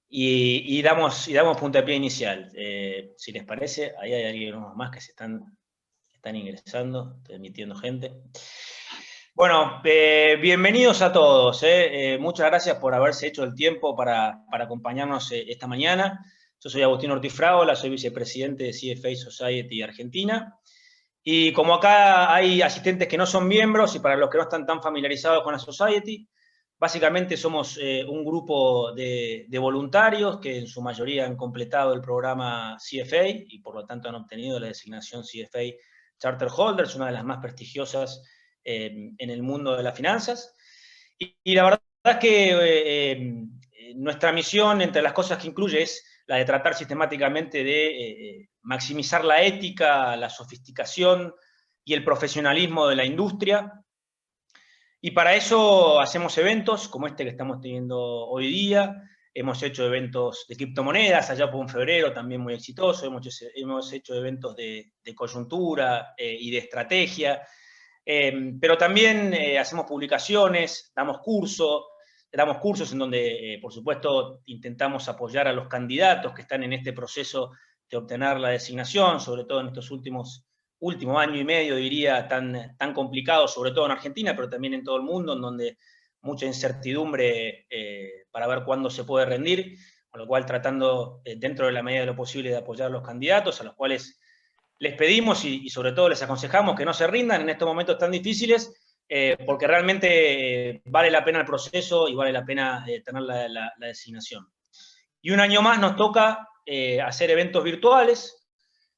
y damos puntapié inicial. Si les parece, ahí hay algunos más que están ingresando, estoy admitiendo gente. Bueno, bienvenidos a todos. Muchas gracias por haberse hecho el tiempo para acompañarnos esta mañana. Yo soy Agustín Ortiz Fragola, soy vicepresidente de CFA Society Argentina. Y como acá hay asistentes que no son miembros y para los que no están tan familiarizados con la Society, básicamente somos un grupo de voluntarios que en su mayoría han completado el programa CFA y por lo tanto han obtenido la designación CFA Charter Holders, una de las más prestigiosas en el mundo de las finanzas. Y la verdad es que nuestra misión, entre las cosas que incluye, es la de tratar sistemáticamente de maximizar la ética, la sofisticación y el profesionalismo de la industria. Y para eso hacemos eventos como este que estamos teniendo hoy día. Hemos hecho eventos de criptomonedas, allá por un febrero, también muy exitoso. Hemos hecho eventos de coyuntura y de estrategia. Pero también hacemos publicaciones, damos cursos en donde, por supuesto, intentamos apoyar a los candidatos que están en este proceso de obtener la designación, sobre todo en estos último año y medio, diría, tan complicado, sobre todo en Argentina, pero también en todo el mundo, en donde mucha incertidumbre para ver cuándo se puede rendir, con lo cual tratando, dentro de la medida de lo posible, de apoyar a los candidatos, a los cuales les pedimos y sobre todo les aconsejamos que no se rindan en estos momentos tan difíciles, porque realmente vale la pena el proceso y vale la pena tener la designación. Y un año más nos toca hacer eventos virtuales.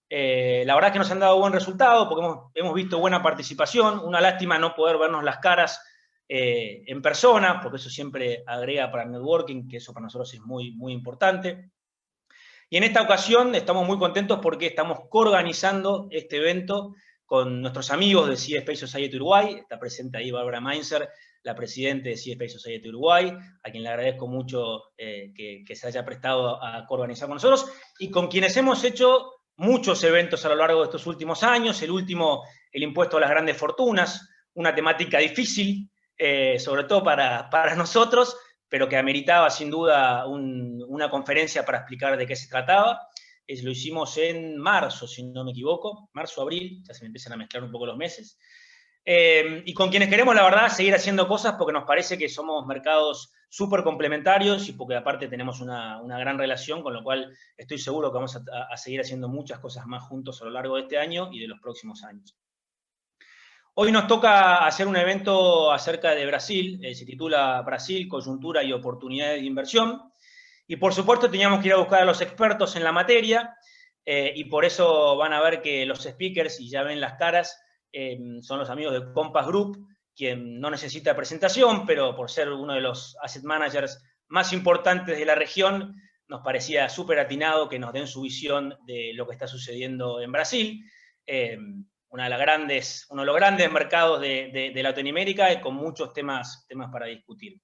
La verdad es que nos han dado buen resultado porque hemos visto buena participación. Una lástima no poder vernos las caras en persona, porque eso siempre agrega para el networking, que eso para nosotros es muy, muy importante. Y en esta ocasión estamos muy contentos porque estamos coorganizando este evento con nuestros amigos de CFA Society Uruguay. Está presente ahí Bárbara Mainzer, la presidenta de CFA Society Uruguay, a quien le agradezco mucho que se haya prestado a coorganizar con nosotros, y con quienes hemos hecho muchos eventos a lo largo de estos últimos años. El último, el impuesto a las grandes fortunas, una temática difícil, sobre todo para nosotros, pero que ameritaba sin duda una conferencia para explicar de qué se trataba. Lo hicimos en marzo, si no me equivoco, marzo-abril, ya se me empiezan a mezclar un poco los meses. Y con quienes queremos, la verdad, seguir haciendo cosas porque nos parece que somos mercados súper complementarios y porque aparte tenemos una gran relación, con lo cual estoy seguro que vamos a seguir haciendo muchas cosas más juntos a lo largo de este año y de los próximos años. Hoy nos toca hacer un evento acerca de Brasil, se titula Brasil, coyuntura y oportunidades de inversión, y por supuesto teníamos que ir a buscar a los expertos en la materia, y por eso van a ver que los speakers, y ya ven las caras, son los amigos de Compass Group, quien no necesita presentación, pero por ser uno de los asset managers más importantes de la región, nos parecía súper atinado que nos den su visión de lo que está sucediendo en Brasil. Uno de los grandes mercados de Latinoamérica y con muchos temas para discutir.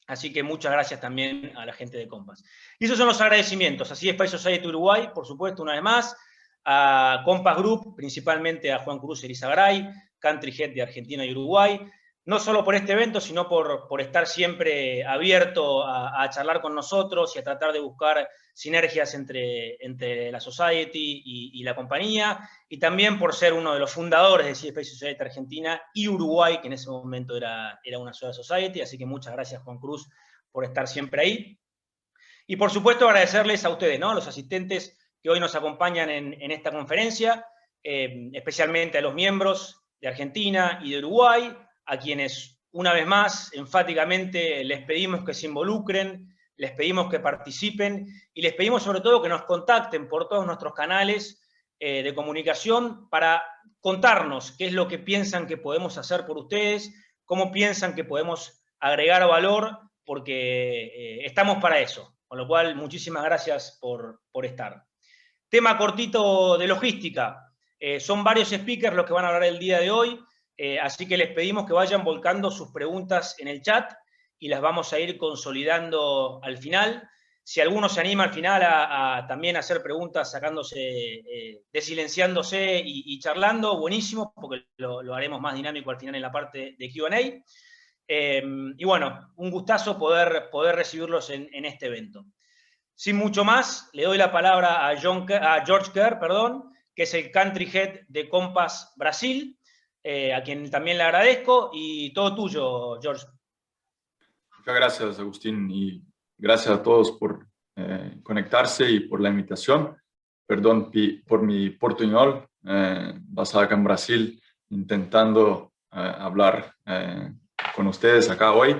Así que muchas gracias también a la gente de Compass. Y esos son los agradecimientos. Así es, CFA Society Uruguay, por supuesto, una vez más, a Compass Group, principalmente a Juan Cruz Elizagaray, Country Head de Argentina y Uruguay, no solo por este evento, sino por estar siempre abierto a charlar con nosotros y a tratar de buscar sinergias entre la Society y la compañía, y también por ser uno de los fundadores de CFA Society Argentina y Uruguay, que en ese momento era una sola Society, así que muchas gracias, Juan Cruz, por estar siempre ahí. Y por supuesto agradecerles a ustedes, ¿no? A los asistentes que hoy nos acompañan en esta conferencia, especialmente a los miembros de Argentina y de Uruguay, a quienes una vez más enfáticamente les pedimos que se involucren, les pedimos que participen y les pedimos sobre todo que nos contacten por todos nuestros canales de comunicación para contarnos qué es lo que piensan que podemos hacer por ustedes, cómo piensan que podemos agregar valor, porque estamos para eso. Con lo cual, muchísimas gracias por estar. Tema cortito de logística. Son varios speakers los que van a hablar el día de hoy, así que les pedimos que vayan volcando sus preguntas en el chat y las vamos a ir consolidando al final. Si alguno se anima al final a también hacer preguntas sacándose, desilenciándose y charlando, buenísimo, porque lo haremos más dinámico al final en la parte de Q&A. Y bueno, un gustazo poder recibirlos en este evento. Sin mucho más, le doy la palabra a George Kerr, que es el Country Head de Compass Brasil, a quien también le agradezco, y todo tuyo, George. Muchas gracias, Agustín, y gracias a todos por conectarse y por la invitación. Perdón por mi portuñol, basado acá en Brasil, intentando hablar con ustedes acá hoy.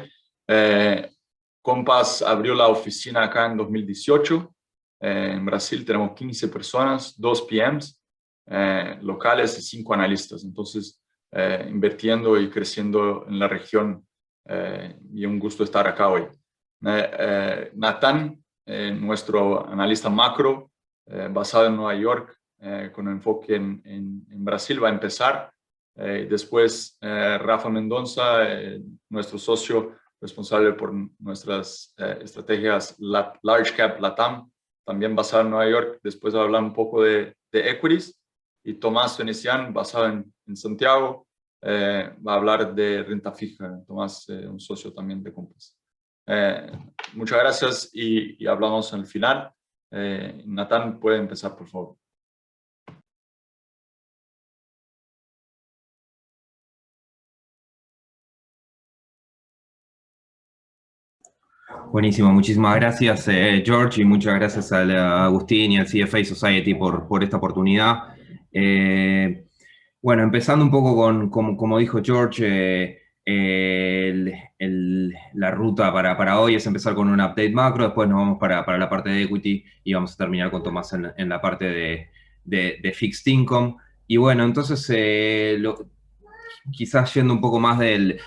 Compass abrió la oficina acá en 2018. En Brasil tenemos 15 personas, 2 PMs locales y 5 analistas. Entonces, invirtiendo y creciendo en la región, y un gusto estar acá hoy. Nathan, nuestro analista macro, basado en Nueva York, con enfoque en Brasil, va a empezar. Después, Rafa Mendonça, nuestro socio responsable por nuestras estrategias Large Cap Latam, también basado en Nueva York, después va a hablar un poco de equities. Y Tomás Venecian, basado en Santiago, va a hablar de renta fija. Tomás, un socio también de Compass. Muchas gracias y hablamos al final. Nathan, puede empezar, por favor. Buenísimo, muchísimas gracias George, y muchas gracias a Agustín y al CFA Society por esta oportunidad. Bueno, empezando un poco como dijo George, la ruta para hoy es empezar con un update macro, después nos vamos para la parte de equity y vamos a terminar con Tomás en la parte de fixed income. Y bueno, entonces quizás yendo un poco más del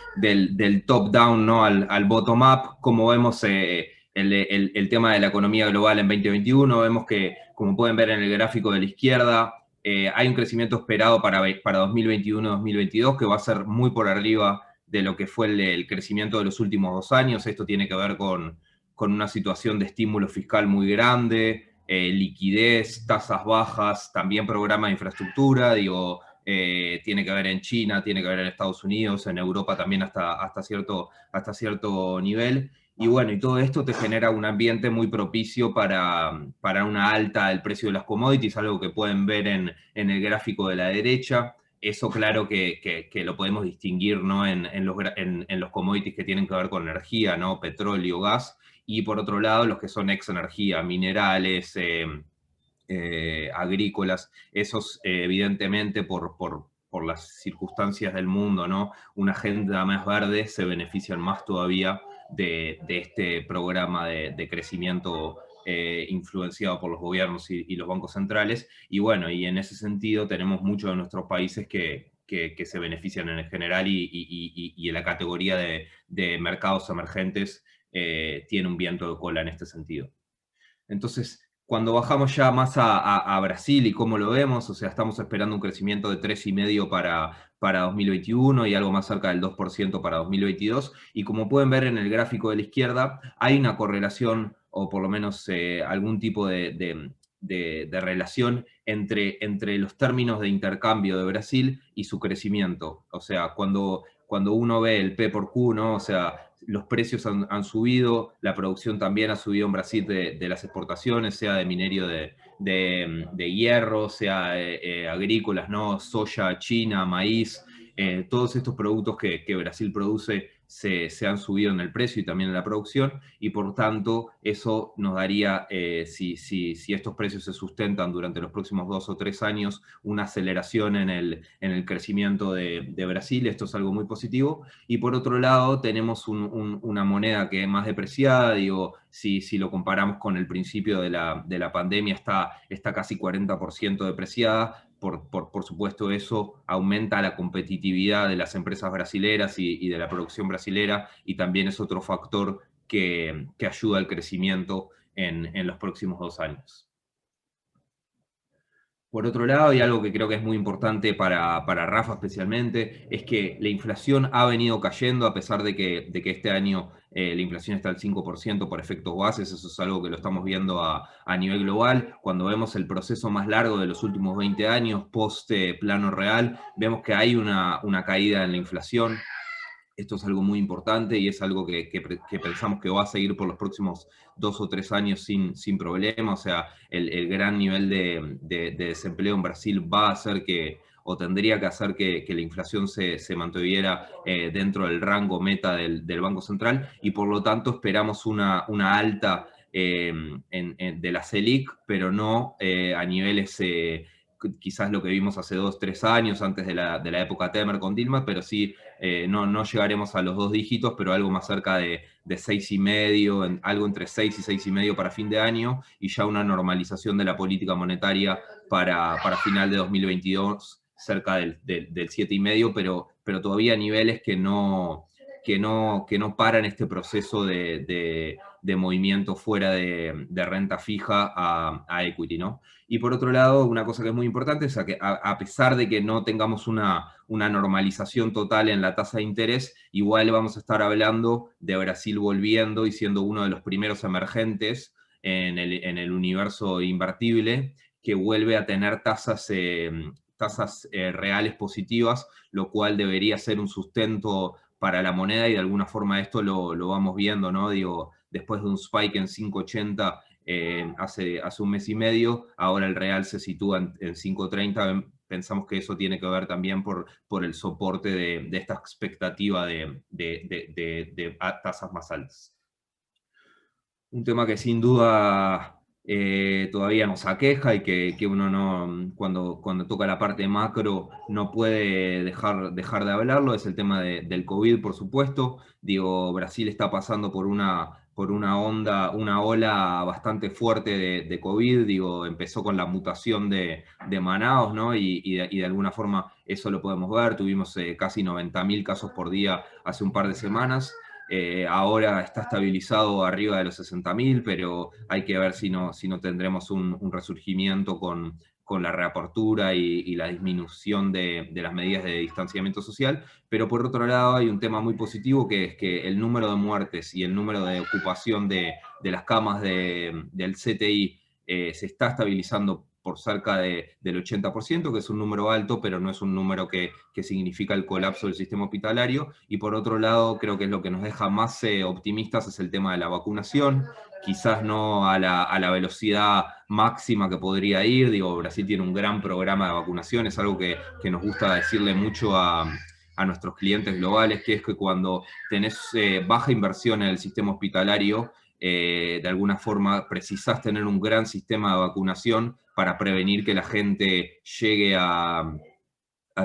top-down, ¿no? al bottom-up, como vemos el tema de la economía global en 2021, vemos que, como pueden ver en el gráfico de la izquierda, hay un crecimiento esperado para 2021-2022 que va a ser muy por arriba de lo que fue el crecimiento de los últimos 2 años. Esto tiene que ver con una situación de estímulo fiscal muy grande, liquidez, tasas bajas, también programa de infraestructura, tiene que ver en China, tiene que ver en Estados Unidos, en Europa también hasta cierto nivel. Y bueno, y todo esto te genera un ambiente muy propicio para una alta del precio de las commodities, algo que pueden ver en el gráfico de la derecha. Eso claro que lo podemos distinguir, ¿no? en los commodities que tienen que ver con energía, ¿no? Petróleo, gas, y por otro lado los que son ex energía, minerales, agrícolas, esos evidentemente por las circunstancias del mundo, ¿no? Una agenda más verde se benefician más todavía de este programa de crecimiento influenciado por los gobiernos y los bancos centrales. Y bueno, y en ese sentido tenemos muchos de nuestros países que se benefician en general y en la categoría de mercados emergentes tiene un viento de cola en este sentido. Entonces, cuando bajamos ya más a Brasil y cómo lo vemos, o sea, estamos esperando un crecimiento de 3,5% para 2021 y algo más cerca del 2% para 2022. Y como pueden ver en el gráfico de la izquierda, hay una correlación, o por lo menos algún tipo de relación entre los términos de intercambio de Brasil y su crecimiento. O sea, cuando uno ve el P por Q, ¿no? O sea, los precios han subido, la producción también ha subido en Brasil de las exportaciones, sea de minerio de hierro, sea agrícolas, ¿no? Soya, China, maíz, todos estos productos que Brasil produce se han subido en el precio y también en la producción, y por tanto eso nos daría, si estos precios se sustentan durante los próximos 2 o 3 años, una aceleración en el crecimiento de Brasil. Esto es algo muy positivo. Y por otro lado tenemos una moneda que es más depreciada, si lo comparamos con el principio de la pandemia, está casi 40% depreciada. Por supuesto, eso aumenta la competitividad de las empresas brasileras y de la producción brasilera, y también es otro factor que ayuda al crecimiento en los próximos 2 años. Por otro lado, y algo que creo que es muy importante para Rafa especialmente, es que la inflación ha venido cayendo a pesar de que este año la inflación está al 5% por efectos bases. Eso es algo que lo estamos viendo a nivel global. Cuando vemos el proceso más largo de los últimos 20 años, post plano real, vemos que hay una caída en la inflación. Esto es algo muy importante y es algo que pensamos que va a seguir por los próximos 2 o 3 años sin problema. O sea, el gran nivel de desempleo en Brasil va a hacer que, o tendría que hacer que la inflación se mantuviera dentro del rango meta del Banco Central, y por lo tanto esperamos una alta de la Selic, pero no a niveles quizás lo que vimos hace 2 o 3 años, antes de la época Temer con Dilma, pero sí no llegaremos a los 2 dígitos, pero algo más cerca de 6,5, algo entre 6 y 6,5 para fin de año, y ya una normalización de la política monetaria para final de 2022, cerca del 7,5, pero todavía a niveles que no paran este proceso de movimiento fuera de renta fija a equity, ¿no? Y por otro lado, una cosa que es muy importante es que a pesar de que no tengamos una normalización total en la tasa de interés, igual vamos a estar hablando de Brasil volviendo y siendo uno de los primeros emergentes en el universo invertible que vuelve a tener tasas reales positivas, lo cual debería ser un sustento para la moneda, y de alguna forma esto lo vamos viendo, ¿no? Digo, después de un spike en 5,80 hace un mes y medio, ahora el real se sitúa en 5,30. Pensamos que eso tiene que ver también por el soporte de esta expectativa de tasas más altas. Un tema que sin duda todavía nos aqueja y que uno no, cuando toca la parte macro no puede dejar de hablarlo, es el tema del COVID, por supuesto. Digo, Brasil está pasando por una ola bastante fuerte de COVID. Digo, empezó con la mutación de Manaus, ¿no? Y de alguna forma eso lo podemos ver. Tuvimos casi 90.000 casos por día hace un par de semanas. Ahora está estabilizado arriba de los 60.000, pero hay que ver si no tendremos un resurgimiento con la reapertura y la disminución de las medidas de distanciamiento social. Pero por otro lado hay un tema muy positivo, que es que el número de muertes y el número de ocupación de las camas del CTI se está estabilizando por cerca del 80%, que es un número alto, pero no es un número que significa el colapso del sistema hospitalario. Y por otro lado, creo que es lo que nos deja más optimistas es el tema de la vacunación, quizás no a la velocidad máxima que podría ir. Digo, Brasil tiene un gran programa de vacunación, es algo que nos gusta decirle mucho a nuestros clientes globales, que es que cuando tenés baja inversión en el sistema hospitalario, de alguna forma precisás tener un gran sistema de vacunación para prevenir que la gente llegue a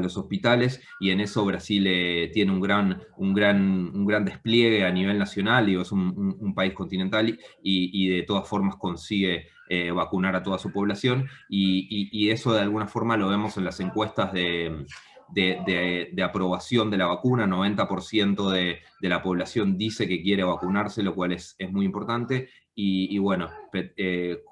los hospitales, y en eso Brasil tiene un gran despliegue a nivel nacional. Digo, es un país continental y de todas formas consigue vacunar a toda su población, y eso de alguna forma lo vemos en las encuestas de aprobación de la vacuna. 90% de la población dice que quiere vacunarse, lo cual es muy importante. Y bueno,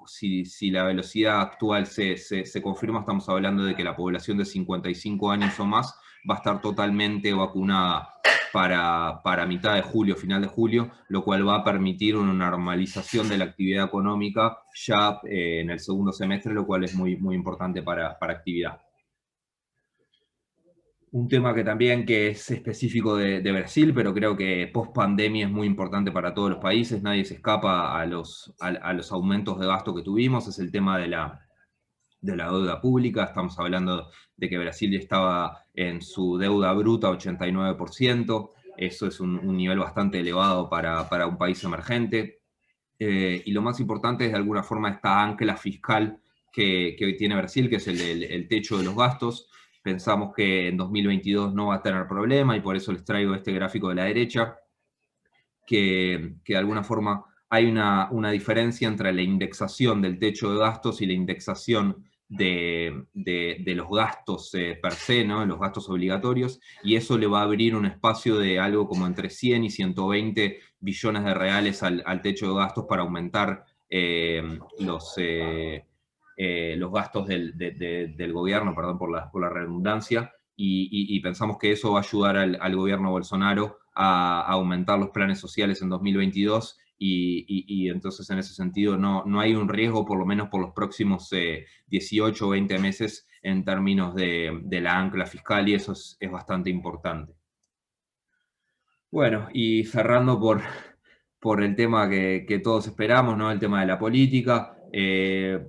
si la velocidad actual se confirma, estamos hablando de que la población de 55 años o más va a estar totalmente vacunada para mitad de julio, final de julio, lo cual va a permitir una normalización de la actividad económica ya en el segundo semestre, lo cual es muy importante para actividad. Un tema que es específico de Brasil, pero creo que post pandemia es muy importante para todos los países, nadie se escapa a los aumentos de gasto que tuvimos, es el tema de la deuda pública. Estamos hablando de que Brasil estaba en su deuda bruta 89%, eso es un nivel bastante elevado para un país emergente. Y lo más importante es de alguna forma esta ancla fiscal que hoy tiene Brasil, que es el techo de los gastos. Pensamos que en 2022 no va a tener problema, y por eso les traigo este gráfico de la derecha, que de alguna forma hay una diferencia entre la indexación del techo de gastos y la indexación de los gastos per se, ¿no? Los gastos obligatorios, y eso le va a abrir un espacio de algo como entre 100 y 120 billones de reales al techo de gastos para aumentar los gastos del gobierno, perdón por la redundancia, y pensamos que eso va a ayudar al gobierno Bolsonaro a aumentar los planes sociales en 2022, y entonces en ese sentido no hay un riesgo, por lo menos por los próximos 18 o 20 meses, en términos de la ancla fiscal, y eso es bastante importante. Bueno, y cerrando por el tema que todos esperamos, ¿no? El tema de la política. Del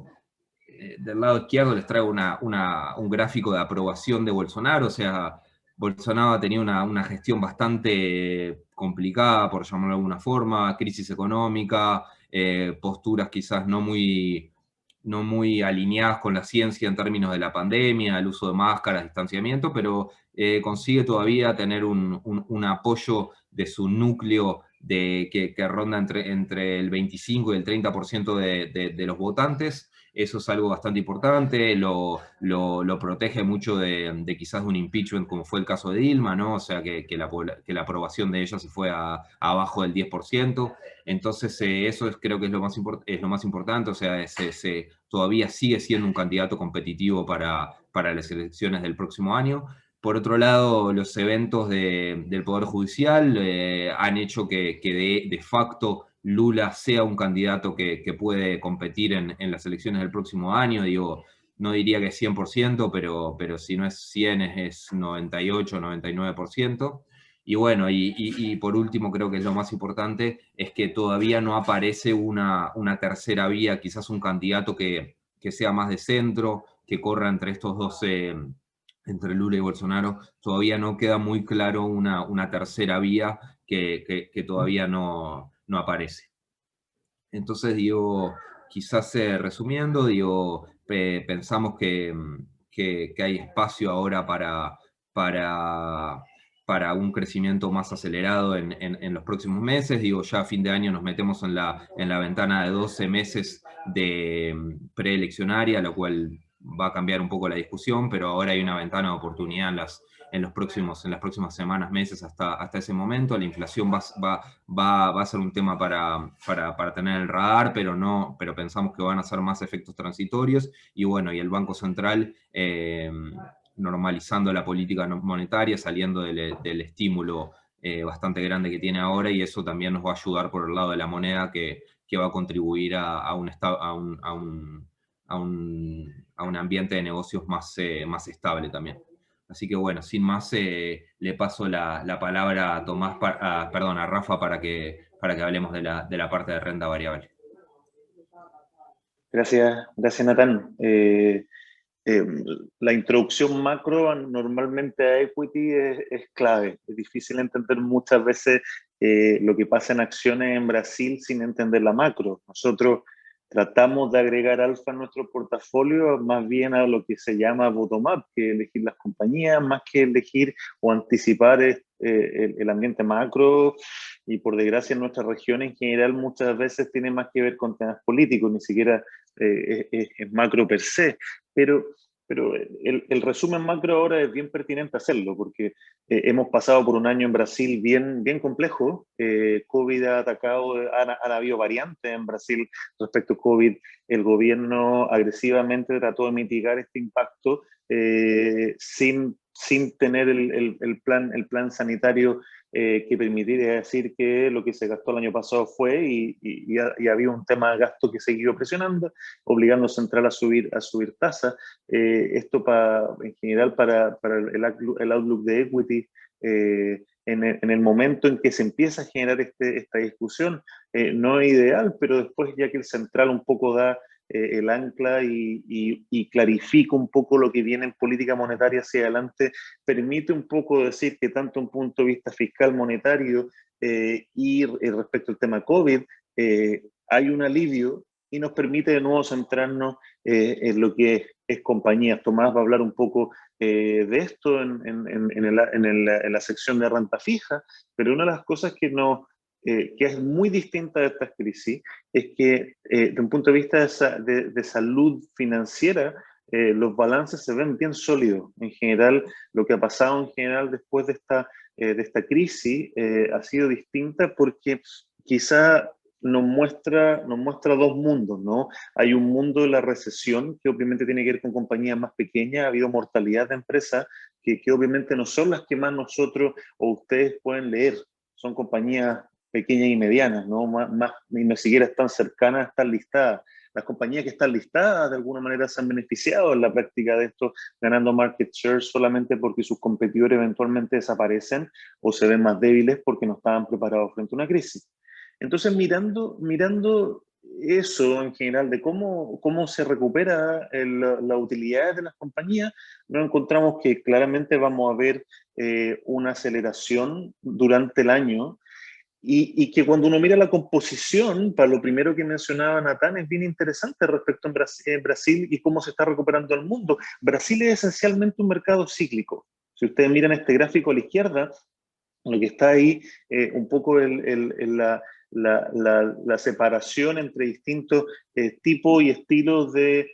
lado izquierdo les traigo un gráfico de aprobación de Bolsonaro. O sea, Bolsonaro ha tenido una gestión bastante complicada, por llamarlo de alguna forma, crisis económica, posturas quizás no muy alineadas con la ciencia en términos de la pandemia, el uso de máscaras, distanciamiento, pero consigue todavía tener un apoyo de su núcleo que ronda entre el 25 y el 30% de los votantes. Eso es algo bastante importante, lo protege mucho de quizás de un impeachment como fue el caso de Dilma, ¿no? O sea, que la aprobación de ella se fue abajo del 10%. Entonces, eso creo que es lo más importante. O sea, todavía sigue siendo un candidato competitivo para las elecciones del próximo año. Por otro lado, los eventos del Poder Judicial han hecho que de facto Lula sea un candidato que puede competir en las elecciones del próximo año. Digo, no diría que es 100%, pero si no es 100 es 98, 99%. Y bueno, y por último, creo que es lo más importante, es que todavía no aparece una tercera vía, quizás un candidato que sea más de centro, que corra entre estos dos, entre Lula y Bolsonaro. Todavía no queda muy claro una tercera vía que todavía no aparece. Entonces, digo, quizás resumiendo, digo, pensamos que hay espacio ahora para, para un crecimiento más acelerado en los próximos meses. Digo, ya a fin de año nos metemos en la ventana de 12 meses de preeleccionaria, lo cual va a cambiar un poco la discusión, pero ahora hay una ventana de oportunidad en las próximas semanas, meses, hasta ese momento. La inflación va a ser un tema para tener el radar, pero pensamos que van a ser más efectos transitorios. Y bueno, y el Banco Central normalizando la política monetaria, saliendo del estímulo bastante grande que tiene ahora, y eso también nos va a ayudar por el lado de la moneda, que va a contribuir a un ambiente de negocios más estable también. Así que bueno, sin más, le paso la palabra a Tomás, a Rafa, para que hablemos de la parte de renta variable. Gracias Natán. La introducción macro normalmente a equity es clave. Es difícil entender muchas veces lo que pasa en acciones en Brasil sin entender la macro. Nosotros tratamos de agregar alfa a nuestro portafolio más bien a lo que se llama bottom-up, que elegir las compañías, más que elegir o anticipar el ambiente macro. Y por desgracia en nuestra región en general muchas veces tiene más que ver con temas políticos, ni siquiera es macro per se. Pero el resumen macro ahora es bien pertinente hacerlo, porque hemos pasado por un año en Brasil bien complejo. COVID ha atacado, han habido variantes en Brasil respecto a COVID. El gobierno agresivamente trató de mitigar este impacto sin tener el plan sanitario que permitiría decir que lo que se gastó el año pasado fue y había un tema de gasto que siguió presionando, obligando a Central a subir tasas. Esto en general para el outlook de equity, en el momento en que se empieza a generar esta discusión, no es ideal, pero después ya que el Central un poco da el ancla y clarifica un poco lo que viene en política monetaria hacia adelante, permite un poco decir que tanto un punto de vista fiscal monetario y respecto al tema COVID, hay un alivio y nos permite de nuevo centrarnos en lo que es compañías. Tomás va a hablar un poco de esto en la sección de renta fija, pero una de las cosas que es muy distinta de estas crisis es que desde un punto de vista de salud financiera, los balances se ven bien sólidos. En general, lo que ha pasado en general después de esta crisis ha sido distinta porque quizá nos muestra dos mundos, ¿no? Hay un mundo de la recesión que obviamente tiene que ver con compañías más pequeñas. Ha habido mortalidad de empresas que obviamente no son las que más nosotros o ustedes pueden leer. Son compañías pequeñas y medianas, ¿no? Ni siquiera están cercanas a estar listadas. Las compañías que están listadas de alguna manera se han beneficiado en la práctica de esto, ganando market share solamente porque sus competidores eventualmente desaparecen o se ven más débiles porque no estaban preparados frente a una crisis. Entonces, mirando eso en general, de cómo se recupera la utilidad de las compañías, nos encontramos que claramente vamos a ver una aceleración durante el año y que cuando uno mira la composición, para lo primero que mencionaba Natán, es bien interesante respecto a Brasil y cómo se está recuperando el mundo. Brasil es esencialmente un mercado cíclico. Si ustedes miran este gráfico a la izquierda, lo que está ahí, un poco la separación entre distintos tipos y estilos de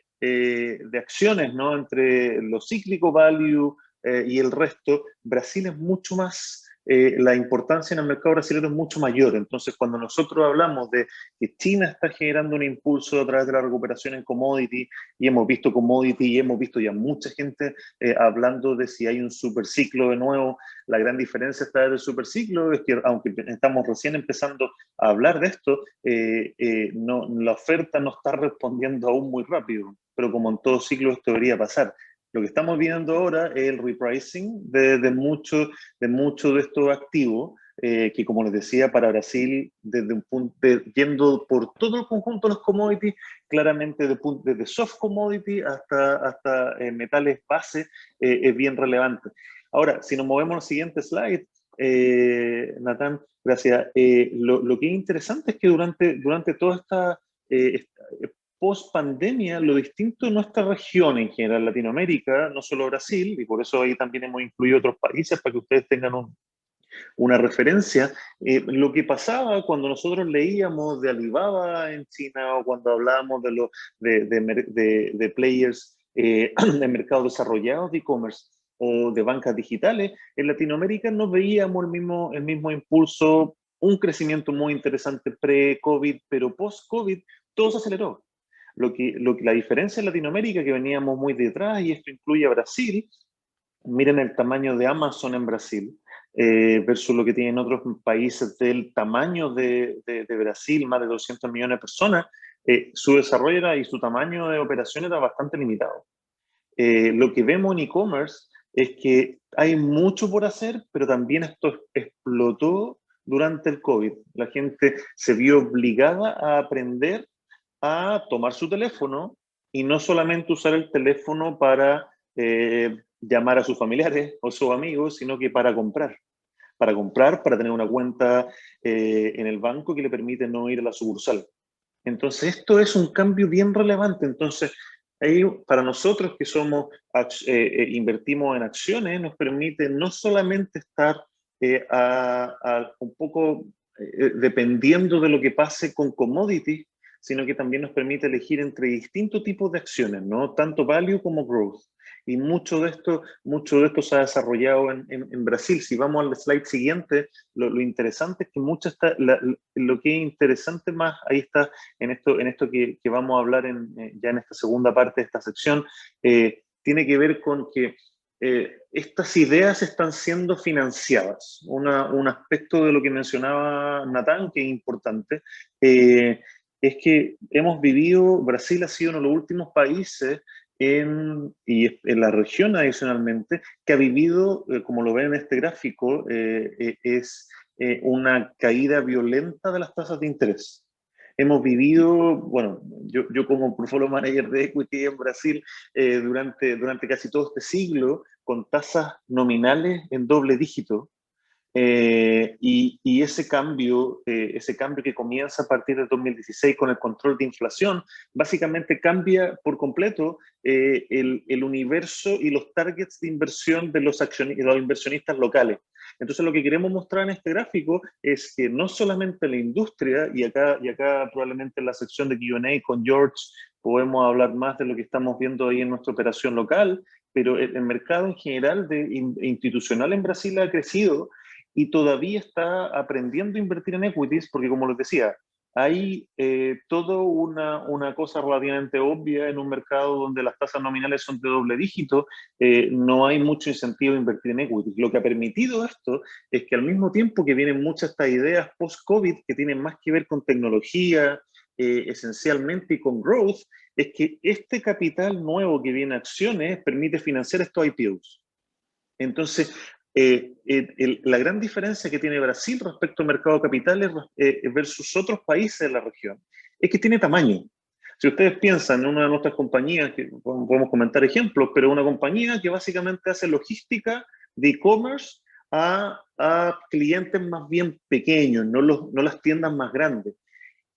acciones, ¿no? Entre lo cíclico, value y el resto. Brasil es mucho más, la importancia en el mercado brasileño es mucho mayor. Entonces, cuando nosotros hablamos de que China está generando un impulso a través de la recuperación en commodity, y hemos visto commodity y hemos visto ya mucha gente hablando de si hay un superciclo de nuevo. La gran diferencia está del superciclo es que, aunque estamos recién empezando a hablar de esto, la oferta no está respondiendo aún muy rápido, pero como en todo ciclo esto debería pasar. Lo que estamos viendo ahora es el repricing de muchos de estos activos, que como les decía, para Brasil, desde un punto, yendo por todo el conjunto de los commodities, claramente desde soft commodity hasta metales base, es bien relevante. Ahora, si nos movemos al siguiente slide, Natán, gracias. Lo que es interesante es que durante toda esta post-pandemia, lo distinto en nuestra región en general, Latinoamérica, no solo Brasil, y por eso ahí también hemos incluido otros países para que ustedes tengan una referencia, lo que pasaba cuando nosotros leíamos de Alibaba en China o cuando hablábamos de players de mercados desarrollados de e-commerce o de bancas digitales, en Latinoamérica no veíamos el mismo impulso, un crecimiento muy interesante pre-COVID, pero post-COVID todo se aceleró. La diferencia en Latinoamérica, que veníamos muy detrás, y esto incluye a Brasil, miren el tamaño de Amazon en Brasil, versus lo que tienen otros países del tamaño de Brasil, más de 200 millones de personas, su desarrollo y su tamaño de operación era bastante limitado. Lo que vemos en e-commerce es que hay mucho por hacer, pero también esto explotó durante el COVID. La gente se vio obligada a aprender a tomar su teléfono y no solamente usar el teléfono para llamar a sus familiares o sus amigos, sino que para comprar, para tener una cuenta en el banco que le permite no ir a la sucursal. Entonces, esto es un cambio bien relevante. Entonces, ahí, para nosotros que invertimos en acciones, nos permite no solamente estar un poco dependiendo de lo que pase con commodities, sino que también nos permite elegir entre distintos tipos de acciones, ¿no? Tanto value como growth. Y mucho de esto se ha desarrollado en Brasil. Si vamos al slide siguiente, lo interesante es que lo que es interesante más, ahí está, en esto que vamos a hablar ya en esta segunda parte de esta sección, tiene que ver con que estas ideas están siendo financiadas. Un aspecto de lo que mencionaba Natán, que es importante, es que Brasil ha sido uno de los últimos países y en la región adicionalmente, que ha vivido, como lo ven en este gráfico, es una caída violenta de las tasas de interés. Hemos vivido, bueno, yo como portfolio manager de equity en Brasil, durante casi todo este siglo, con tasas nominales en doble dígito. Y ese cambio que comienza a partir de 2016 con el control de inflación, básicamente cambia por completo el universo y los targets de inversión de los inversionistas locales. Entonces, lo que queremos mostrar en este gráfico es que no solamente la industria, y acá probablemente en la sección de Q&A con George podemos hablar más de lo que estamos viendo ahí en nuestra operación local, pero el mercado en general institucional en Brasil ha crecido y todavía está aprendiendo a invertir en equities, porque como les decía, hay toda una cosa relativamente obvia en un mercado donde las tasas nominales son de doble dígito, no hay mucho incentivo a invertir en equity. Lo que ha permitido esto es que al mismo tiempo que vienen muchas estas ideas post-COVID que tienen más que ver con tecnología, esencialmente, y con growth, es que este capital nuevo que viene a acciones permite financiar estos IPOs. Entonces, la gran diferencia que tiene Brasil respecto al mercado de capitales versus otros países de la región es que tiene tamaño. Si ustedes piensan en una de nuestras compañías, que podemos comentar ejemplos, pero una compañía que básicamente hace logística de e-commerce a clientes más bien pequeños, no las tiendas más grandes,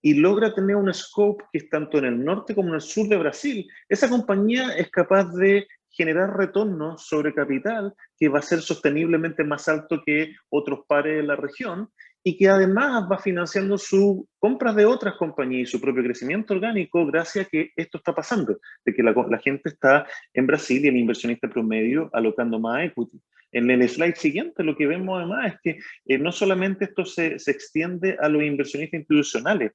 y logra tener un scope que es tanto en el norte como en el sur de Brasil, esa compañía es capaz de generar retornos sobre capital que va a ser sosteniblemente más alto que otros pares de la región y que además va financiando sus compras de otras compañías y su propio crecimiento orgánico gracias a que esto está pasando, de que la gente está en Brasil y el inversionista promedio alocando más equity. En el slide siguiente lo que vemos además es que no solamente esto se extiende a los inversionistas institucionales,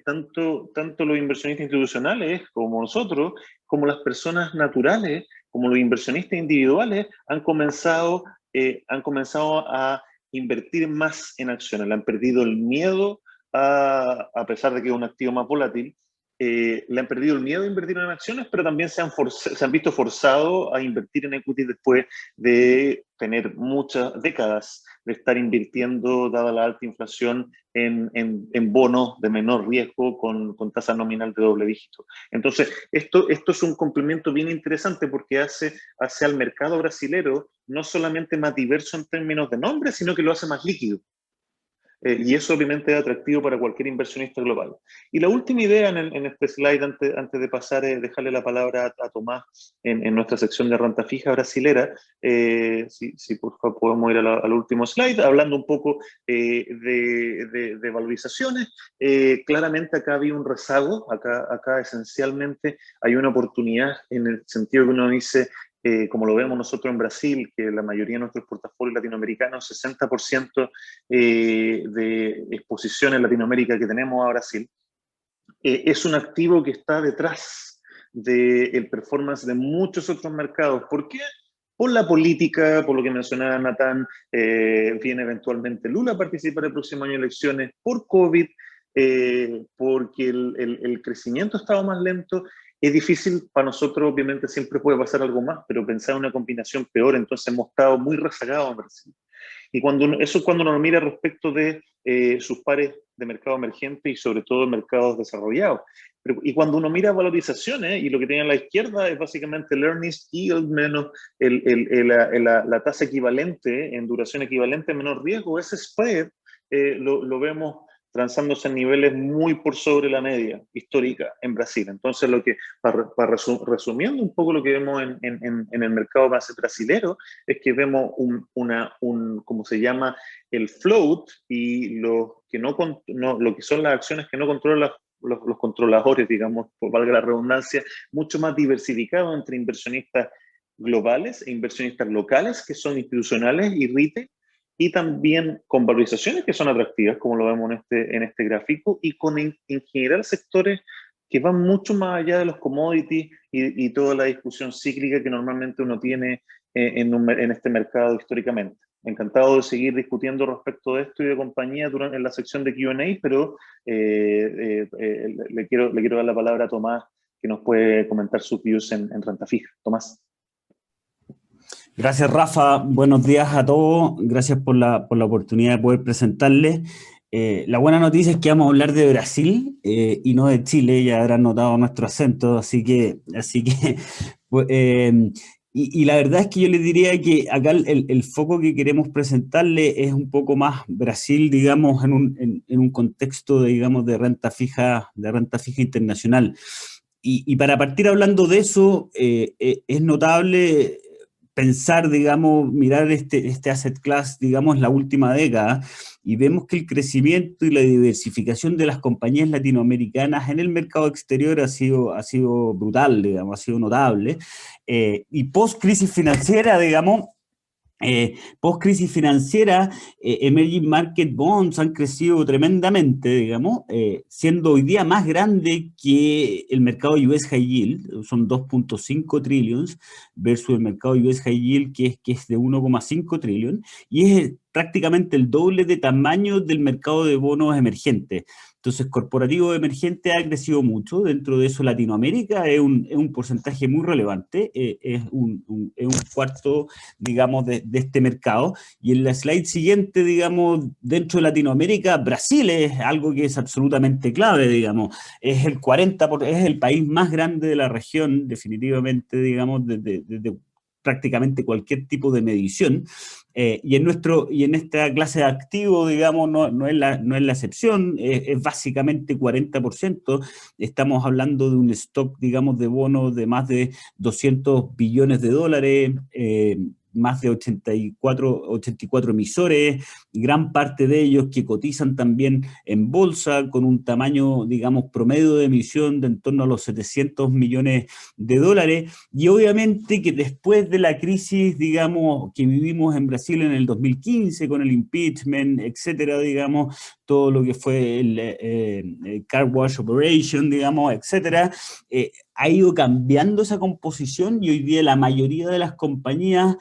tanto los inversionistas institucionales como nosotros, como las personas naturales, como los inversionistas individuales, han comenzado a invertir más en acciones. Le han perdido el miedo, a pesar de que es un activo más volátil, le han perdido el miedo a invertir en acciones, pero también se han visto forzados a invertir en equity después de tener muchas décadas de estar invirtiendo, dada la alta inflación, en bonos de menor riesgo con tasa nominal de doble dígito. Entonces, esto es un complemento bien interesante porque hace al mercado brasilero no solamente más diverso en términos de nombre, sino que lo hace más líquido. Y eso obviamente es atractivo para cualquier inversionista global. Y la última idea en este slide, antes de pasar, es dejarle la palabra a Tomás en nuestra sección de renta fija brasilera. Si por favor podemos ir al último slide, hablando un poco de valorizaciones. Claramente acá había un rezago, acá esencialmente hay una oportunidad en el sentido que uno dice, como lo vemos nosotros en Brasil, que la mayoría de nuestros portafolios latinoamericanos, 60% de exposición en Latinoamérica que tenemos a Brasil, es un activo que está detrás del performance de muchos otros mercados. ¿Por qué? Por la política, por lo que mencionaba Natán, viene eventualmente Lula a participar el próximo año en elecciones, por COVID, porque el crecimiento estaba más lento. Es difícil para nosotros, obviamente siempre puede pasar algo más, pero pensar en una combinación peor, entonces hemos estado muy rezagados en Brasil. Y eso es cuando uno mira respecto de sus pares de mercado emergente y sobre todo mercados desarrollados. Y cuando uno mira valorizaciones, y lo que tiene a la izquierda es básicamente el earnings yield menos la tasa equivalente, en duración equivalente, menor riesgo, ese spread lo vemos transándose en niveles muy por sobre la media histórica en Brasil. Entonces, resumiendo un poco lo que vemos en el mercado base brasilero, es que vemos ¿cómo se llama? El float y lo que son las acciones que no controlan los controladores, digamos, por valga la redundancia, mucho más diversificado entre inversionistas globales e inversionistas locales, que son institucionales y retail, y también con valorizaciones que son atractivas, como lo vemos en este gráfico, y con en general sectores que van mucho más allá de los commodities y toda la discusión cíclica que normalmente uno tiene en este mercado históricamente. Encantado de seguir discutiendo respecto de esto y de compañía en la sección de Q&A, pero le quiero dar la palabra a Tomás, que nos puede comentar sus views en renta fija. Tomás. Gracias, Rafa. Buenos días a todos. Gracias por la oportunidad de poder presentarles. La buena noticia es que vamos a hablar de Brasil y no de Chile. Ya habrán notado nuestro acento, así que pues, y la verdad es que yo les diría que acá el foco que queremos presentarle es un poco más Brasil, digamos, en un contexto, digamos, de renta fija internacional. Y para partir hablando de eso, es notable pensar, digamos, mirar este asset class, digamos, la última década, y vemos que el crecimiento y la diversificación de las compañías latinoamericanas en el mercado exterior ha sido brutal, digamos, ha sido notable. Y post-crisis financiera, digamos, Post-crisis financiera, emerging market bonds han crecido tremendamente, digamos, siendo hoy día más grande que el mercado US High Yield, son 2.5 trillions, versus el mercado US High Yield, que es de 1,5 trillion, y es prácticamente el doble de tamaño del mercado de bonos emergentes. Entonces, corporativo emergente ha crecido mucho. Dentro de eso, Latinoamérica es un porcentaje muy relevante, es un cuarto, digamos, de este mercado. Y en la slide siguiente, digamos, dentro de Latinoamérica, Brasil es algo que es absolutamente clave, digamos. Es el 40%, es el país más grande de la región, definitivamente, digamos, desde prácticamente cualquier tipo de medición. Y en esta clase de activo, digamos, no es la excepción, es básicamente 40%. Estamos hablando de un stock, digamos, de bonos de más de 200 billones de dólares, más de 84 emisores, gran parte de ellos que cotizan también en bolsa, con un tamaño, digamos, promedio de emisión de en torno a los 700 millones de dólares, y obviamente que después de la crisis, digamos, que vivimos en Brasil en el 2015, con el impeachment, etcétera, digamos, todo lo que fue el car wash operation, digamos, etcétera, ha ido cambiando esa composición, y hoy día la mayoría de las compañías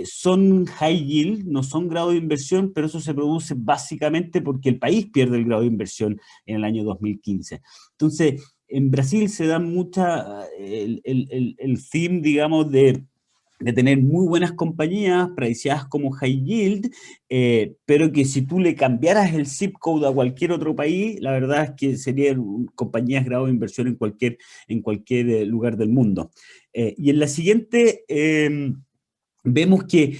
son high yield, no son grado de inversión, pero eso se produce básicamente porque el país pierde el grado de inversión en el año 2015. Entonces, en Brasil se da mucha el theme, digamos, de tener muy buenas compañías, preciadas como high yield, pero que si tú le cambiaras el zip code a cualquier otro país, la verdad es que serían compañías grado de inversión en cualquier lugar del mundo. Y en la siguiente vemos que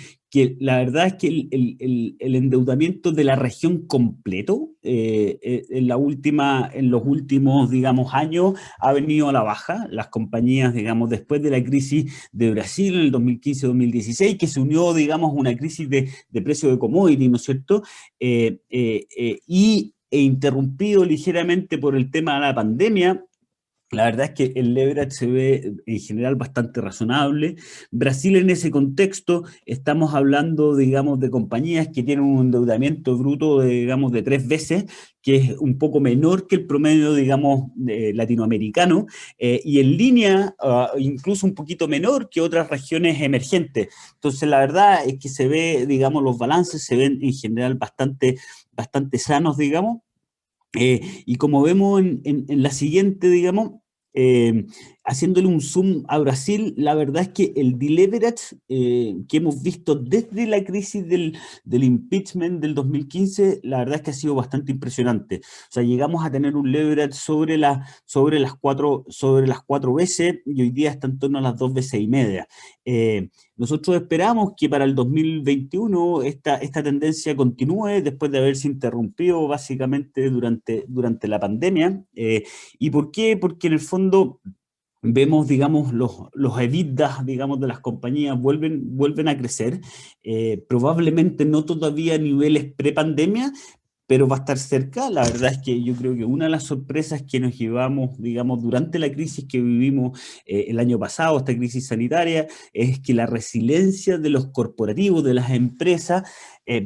la verdad es que el endeudamiento de la región completo en los últimos, digamos, años ha venido a la baja. Las compañías, digamos, después de la crisis de Brasil en el 2015-2016, que se unió, digamos, a una crisis de precio de commodity, ¿no es cierto? Interrumpido ligeramente por el tema de la pandemia. La verdad es que el leverage se ve en general bastante razonable. Brasil, en ese contexto, estamos hablando, digamos, de compañías que tienen un endeudamiento bruto, digamos, de 3 veces, que es un poco menor que el promedio, digamos, latinoamericano, y en línea, incluso un poquito menor que otras regiones emergentes. Entonces, la verdad es que se ve, digamos, los balances se ven en general bastante sanos, digamos. Y como vemos en la siguiente, digamos, haciéndole un zoom a Brasil, la verdad es que el deleverage que hemos visto desde la crisis del impeachment del 2015, la verdad es que ha sido bastante impresionante. O sea, llegamos a tener un leverage sobre las 4 veces, y hoy día está en torno a las 2 veces y media. Nosotros esperamos que para el 2021 esta tendencia continúe después de haberse interrumpido básicamente durante la pandemia. ¿Y por qué? Porque en el fondo vemos, digamos, los EBITDA, digamos, de las compañías vuelven a crecer, probablemente no todavía a niveles pre-pandemia, pero va a estar cerca. La verdad es que yo creo que una de las sorpresas que nos llevamos, digamos, durante la crisis que vivimos el año pasado, esta crisis sanitaria, es que la resiliencia de los corporativos, de las empresas,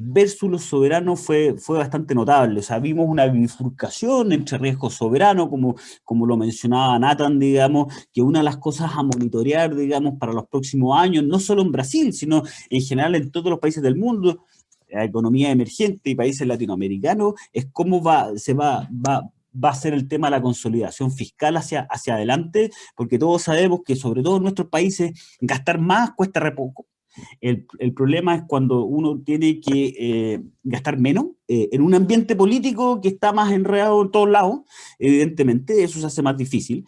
versus los soberanos fue bastante notable. O sea, vimos una bifurcación entre riesgo soberano, como lo mencionaba Nathan, digamos, que una de las cosas a monitorear, digamos, para los próximos años, no solo en Brasil, sino en general en todos los países del mundo, la economía emergente y países latinoamericanos, es cómo va a ser el tema de la consolidación fiscal hacia adelante, porque todos sabemos que, sobre todo en nuestros países, gastar más cuesta re poco. El problema es cuando uno tiene que gastar menos en un ambiente político que está más enredado en todos lados. Evidentemente, eso se hace más difícil.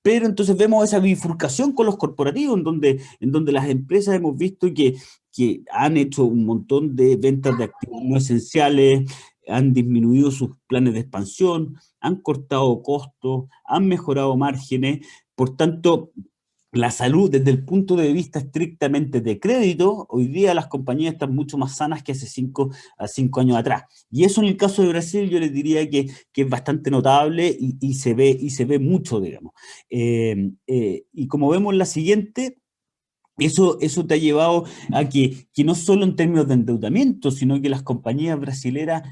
Pero entonces vemos esa bifurcación con los corporativos, en donde las empresas hemos visto que han hecho un montón de ventas de activos no esenciales, han disminuido sus planes de expansión, han cortado costos, han mejorado márgenes. Por tanto, la salud desde el punto de vista estrictamente de crédito, hoy día las compañías están mucho más sanas que hace 5 años atrás. Y eso en el caso de Brasil yo les diría que es bastante notable y se ve mucho, digamos. Y como vemos en la siguiente, Eso te ha llevado a que no solo en términos de endeudamiento, sino que las compañías brasileras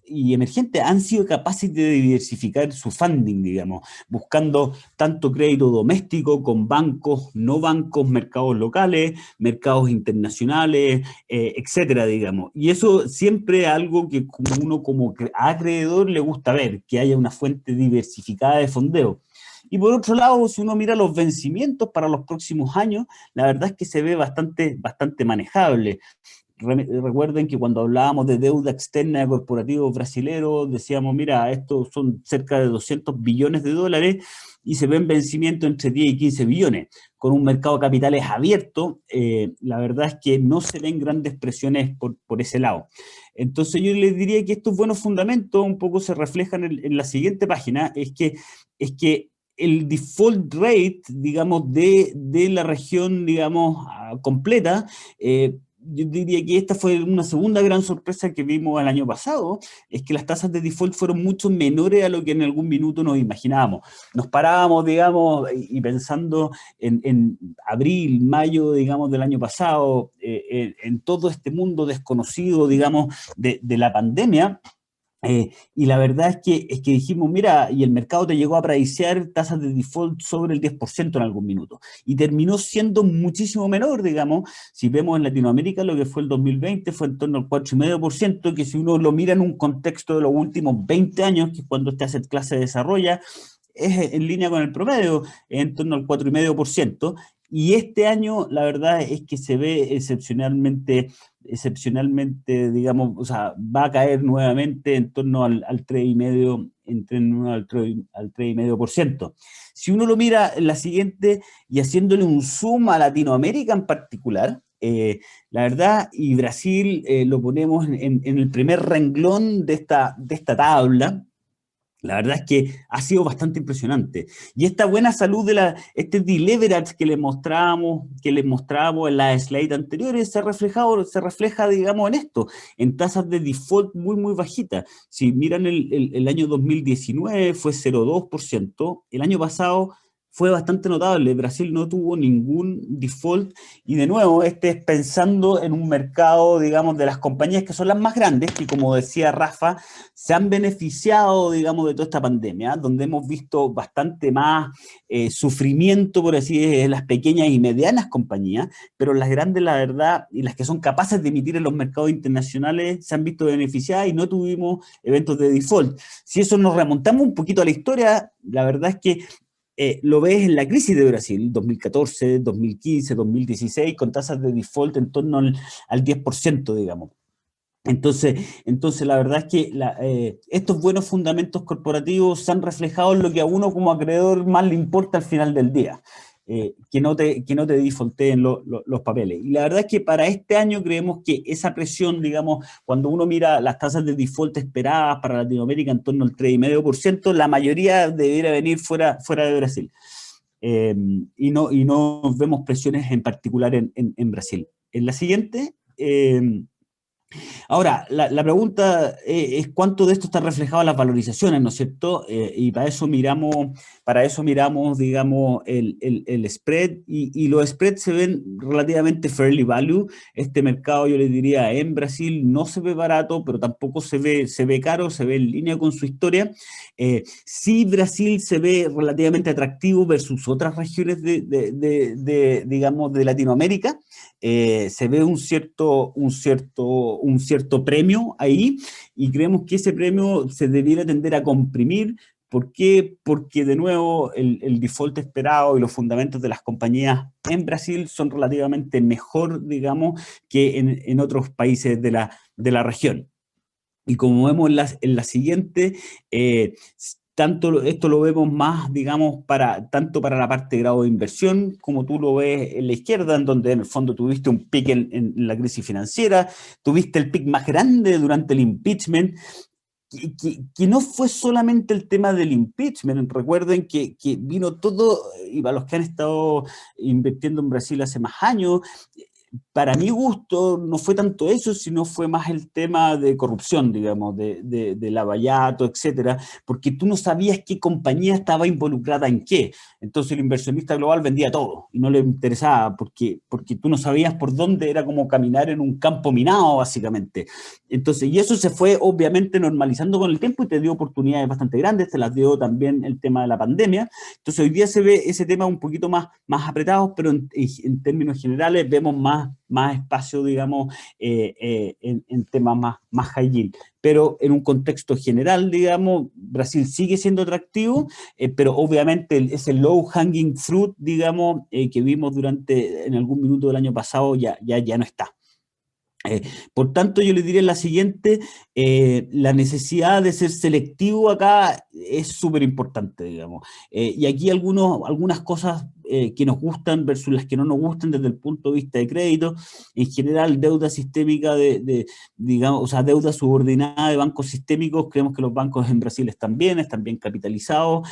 y emergentes han sido capaces de diversificar su funding, digamos, buscando tanto crédito doméstico con bancos, no bancos, mercados locales, mercados internacionales, etcétera, digamos. Y eso siempre es algo que uno como acreedor le gusta ver, que haya una fuente diversificada de fondeo. Y por otro lado, si uno mira los vencimientos para los próximos años, la verdad es que se ve bastante manejable. Recuerden que cuando hablábamos de deuda externa de corporativos brasileños, decíamos, mira, estos son cerca de 200 billones de dólares y se ven vencimientos entre 10 y 15 billones. Con un mercado de capitales abierto, la verdad es que no se ven grandes presiones por ese lado. Entonces yo les diría que estos buenos fundamentos un poco se reflejan en la siguiente página, es que el default rate, digamos, de la región, digamos, completa, yo diría que esta fue una segunda gran sorpresa que vimos el año pasado, es que las tasas de default fueron mucho menores a lo que en algún minuto nos imaginábamos. Nos parábamos, digamos, y pensando en abril, mayo, digamos, del año pasado, en todo este mundo desconocido, digamos, de la pandemia. Y la verdad es que dijimos, mira, y el mercado te llegó a preciar tasas de default sobre el 10% en algún minuto. Y terminó siendo muchísimo menor, digamos. Si vemos en Latinoamérica lo que fue el 2020 fue en torno al 4,5%, que si uno lo mira en un contexto de los últimos 20 años, que es cuando este asset clase se desarrolla, es en línea con el promedio, en torno al 4,5%. Y este año, la verdad es que se ve excepcionalmente, digamos, o sea, va a caer nuevamente en torno al 3,5%, entre al 3,5%. Si uno lo mira en la siguiente y haciéndole un zoom a Latinoamérica en particular, la verdad, y Brasil lo ponemos en el primer renglón de esta tabla. La verdad es que ha sido bastante impresionante. Y esta buena salud este deleverage que les mostrábamos en las slides anteriores se refleja, digamos, en esto, en tasas de default muy bajitas. Si miran el año 2019 fue 0,2%, el año pasado fue bastante notable. Brasil no tuvo ningún default y de nuevo, este es pensando en un mercado, digamos, de las compañías que son las más grandes, que como decía Rafa, se han beneficiado, digamos, de toda esta pandemia, donde hemos visto bastante más sufrimiento, por así decirlo, en las pequeñas y medianas compañías, pero las grandes, la verdad, y las que son capaces de emitir en los mercados internacionales, se han visto beneficiadas y no tuvimos eventos de default. Si eso nos remontamos un poquito a la historia, la verdad es que lo ves en la crisis de Brasil, 2014, 2015, 2016, con tasas de default en torno al 10%, digamos. Entonces, la verdad es que estos buenos fundamentos corporativos se han reflejado en lo que a uno como acreedor más le importa al final del día, que no te defaulteen los papeles. Y la verdad es que para este año creemos que esa presión, digamos, cuando uno mira las tasas de default esperadas para Latinoamérica en torno al 3,5%, la mayoría debería venir fuera de Brasil. Y no vemos presiones en particular en Brasil. En la siguiente... Ahora, la pregunta es cuánto de esto está reflejado en las valorizaciones, ¿no es cierto? Y para eso miramos, digamos, el spread, y los spreads se ven relativamente fairly value. Este mercado, yo les diría, en Brasil no se ve barato, pero tampoco se ve caro, se ve en línea con su historia. Sí, Brasil se ve relativamente atractivo versus otras regiones digamos, de Latinoamérica. Se ve un cierto premio ahí, y creemos que ese premio se debiera tender a comprimir. ¿Por qué? Porque de nuevo el default esperado y los fundamentos de las compañías en Brasil son relativamente mejor, digamos, que en otros países de la región. Y como vemos en la siguiente, tanto esto lo vemos más, digamos, tanto para la parte de grado de inversión, como tú lo ves en la izquierda, en donde en el fondo tuviste un pic en la crisis financiera, tuviste el pic más grande durante el impeachment, que no fue solamente el tema del impeachment. Recuerden que vino todo, y para los que han estado invirtiendo en Brasil hace más años, para mi gusto no fue tanto eso, sino fue más el tema de corrupción, digamos, de lavallato, etcétera, porque tú no sabías qué compañía estaba involucrada en qué. Entonces el inversionista global vendía todo y no le interesaba porque tú no sabías por dónde, era como caminar en un campo minado, básicamente. Entonces, y eso se fue obviamente normalizando con el tiempo y te dio oportunidades bastante grandes, te las dio también el tema de la pandemia. Entonces hoy día se ve ese tema un poquito más apretado, pero en términos generales vemos más espacio, digamos, en temas más high yield. Pero en un contexto general, digamos, Brasil sigue siendo atractivo, pero obviamente ese low hanging fruit, digamos, que vimos en algún minuto del año pasado ya no está. Por tanto, yo le diría la siguiente, la necesidad de ser selectivo acá es súper importante, digamos. Y aquí algunas cosas que nos gustan versus las que no nos gustan desde el punto de vista de crédito. En general, deuda sistémica digamos, o sea, deuda subordinada de bancos sistémicos, creemos que los bancos en Brasil están bien capitalizados,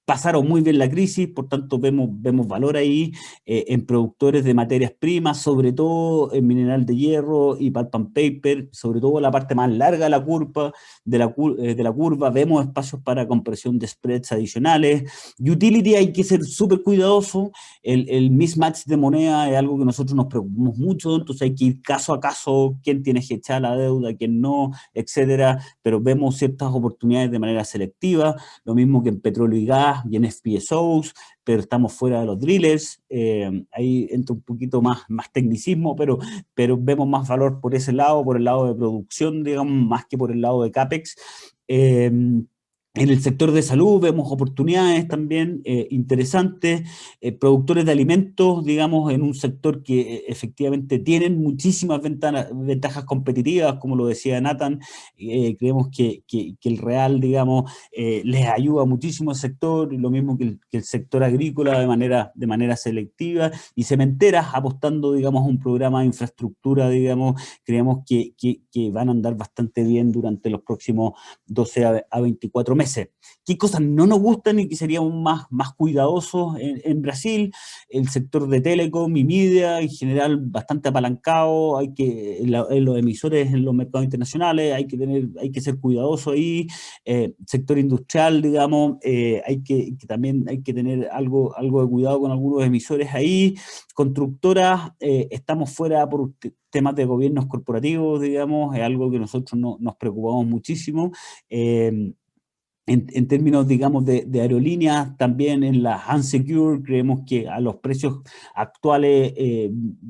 pasaron muy bien la crisis, por tanto vemos valor ahí en productores de materias primas, sobre todo en mineral de hierro y pulp and paper, sobre todo la parte más larga de la curva, vemos espacios para compresión de spreads adicionales. Utility hay que ser súper cuidadoso, el mismatch de moneda es algo que nosotros nos preocupamos mucho, entonces hay que ir caso a caso, quién tiene hechada la deuda, quién no, etcétera, pero vemos ciertas oportunidades de manera selectiva, lo mismo que en petróleo y gas, y en FPSOs, pero estamos fuera de los drillers, ahí entra un poquito más tecnicismo, pero vemos más valor por ese lado, por el lado de producción, digamos, más que por el lado de CAPEX. En el sector de salud vemos oportunidades también interesantes, productores de alimentos, digamos, en un sector que efectivamente tienen muchísimas ventajas competitivas, como lo decía Nathan, creemos que el real, digamos, les ayuda muchísimo al sector, lo mismo que el sector agrícola de manera selectiva, y cementeras apostando, digamos, a un programa de infraestructura, digamos, creemos que van a andar bastante bien durante los próximos 12 a 24 meses. ¿Qué cosas no nos gustan y que seríamos más cuidadosos en Brasil? El sector de telecom y media, en general, bastante apalancado, en los emisores en los mercados internacionales, hay que ser cuidadosos ahí. Sector industrial, digamos, también hay que tener algo de cuidado con algunos emisores ahí. Constructoras, estamos fuera por temas de gobiernos corporativos, digamos, es algo que nosotros nos preocupamos muchísimo. En términos, digamos, de aerolíneas, también en las unsecured, creemos que a los precios actuales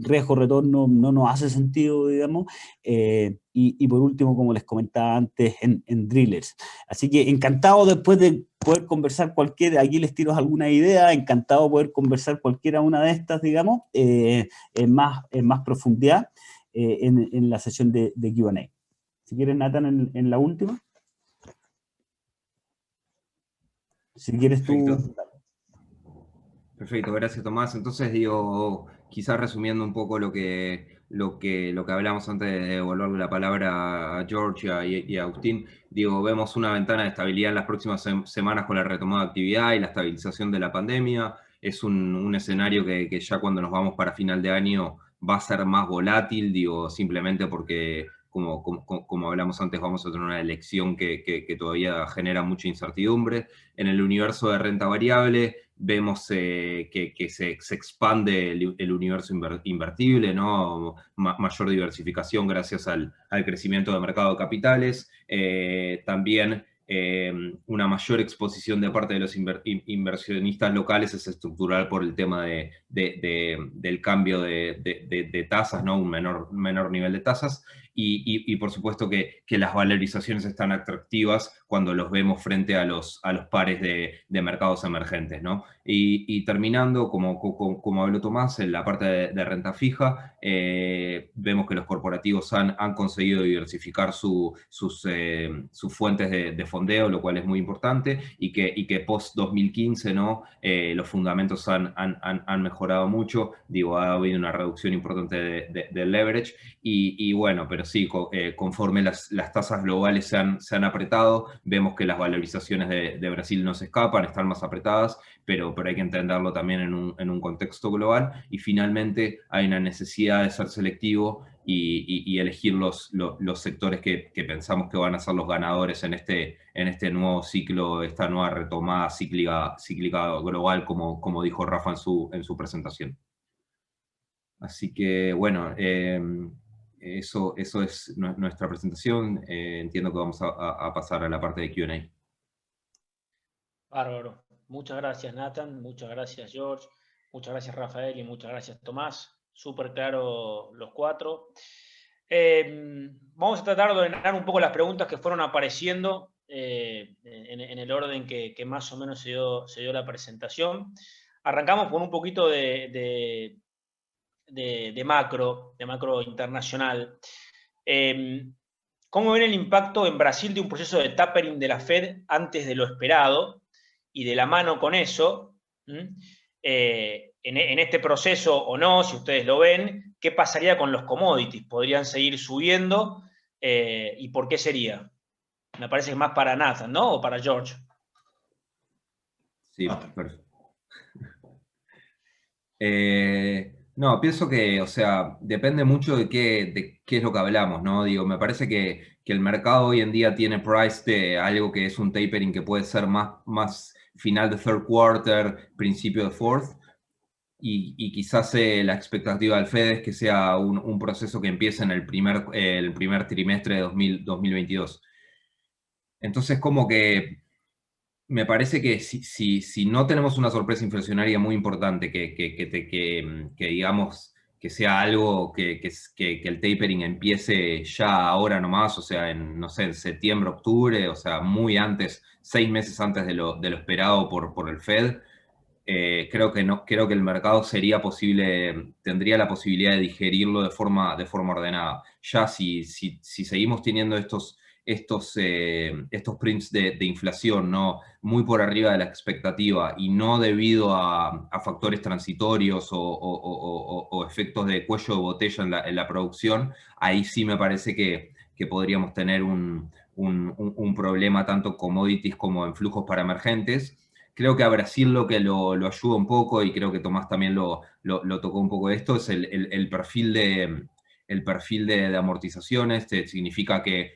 riesgo-retorno no nos hace sentido, digamos, y por último, como les comentaba antes, en drillers. Así que encantado después de poder conversar aquí les tiro alguna idea, encantado de poder conversar cualquiera una de estas, digamos, en más profundidad en la sesión de Q&A. Si quieres, Nathan, en la última. Si quieres tú... Perfecto, gracias Tomás. Entonces digo, quizás resumiendo un poco lo que hablamos antes de devolverle la palabra a George y a Agustín, digo, vemos una ventana de estabilidad en las próximas semanas con la retomada de actividad y la estabilización de la pandemia. Es un escenario que ya cuando nos vamos para final de año va a ser más volátil, digo, simplemente porque... Como hablamos antes, vamos a tener una elección que todavía genera mucha incertidumbre. En el universo de renta variable vemos que se expande el universo invertible, ¿no? Mayor diversificación gracias al crecimiento del mercado de capitales. También una mayor exposición de parte de los inversionistas locales es estructural por el tema del cambio de tasas, ¿no? Un menor nivel de tasas. Y por supuesto que las valorizaciones están atractivas cuando los vemos frente a los pares de mercados emergentes, ¿no? Y terminando, como habló Tomás, en la parte de renta fija, vemos que los corporativos han conseguido diversificar sus fuentes de fondeo, lo cual es muy importante, y que post-2015, ¿no? Los fundamentos han mejorado mucho, digo, ha habido una reducción importante de leverage, y bueno, pero pero sí, conforme las tasas globales se han apretado, vemos que las valorizaciones de Brasil no se escapan, están más apretadas, pero hay que entenderlo también en un contexto global, y finalmente hay una necesidad de ser selectivo y elegir los sectores que pensamos que van a ser los ganadores en este nuevo ciclo, esta nueva retomada cíclica global, como dijo Rafa en su presentación. Así que, bueno, eso es nuestra presentación. Entiendo que vamos a pasar a la parte de Q&A. Bárbaro. Muchas gracias, Nathan. Muchas gracias, George. Muchas gracias, Rafael, y muchas gracias, Tomás. Súper claro los cuatro. Vamos a tratar de ordenar un poco las preguntas que fueron apareciendo en el orden que más o menos se dio la presentación. Arrancamos con un poquito de macro internacional. ¿Cómo ven el impacto en Brasil de un proceso de tapering de la Fed antes de lo esperado? Y de la mano con eso, en este proceso o no, si ustedes lo ven, ¿qué pasaría con los commodities? ¿Podrían seguir subiendo? ¿Y por qué sería? Me parece que más para Nathan, ¿no? ¿O para George? Sí, perfecto. No, pienso que, o sea, depende mucho de qué es lo que hablamos, ¿no? Digo, me parece que el mercado hoy en día tiene price de algo que es un tapering que puede ser más final de third quarter, principio de fourth, y quizás la expectativa del Fed es que sea un proceso que empiece en el primer trimestre de 2022. Entonces, como que me parece que si no tenemos una sorpresa inflacionaria muy importante, que digamos que sea algo que el tapering empiece ya ahora nomás, o sea, no sé, en septiembre, octubre, o sea, muy antes, 6 meses antes de lo esperado por el Fed, creo que el mercado tendría la posibilidad de digerirlo de forma ordenada. Ya si seguimos teniendo estos prints de inflación, ¿no? Muy por arriba de la expectativa y no debido a factores transitorios o efectos de cuello de botella en la producción, ahí sí me parece que podríamos tener un problema tanto en commodities como en flujos para emergentes. Creo que a Brasil lo que lo ayuda un poco, y creo que Tomás también lo tocó un poco esto, es el perfil de amortizaciones. Significa que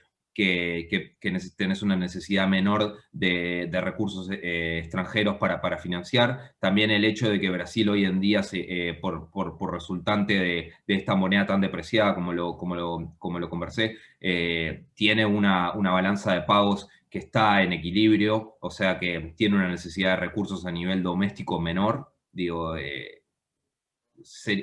tenés una necesidad menor de recursos extranjeros para financiar. También el hecho de que Brasil hoy en día, por resultante de esta moneda tan depreciada como lo conversé, tiene una balanza de pagos que está en equilibrio, o sea que tiene una necesidad de recursos a nivel doméstico menor, digo,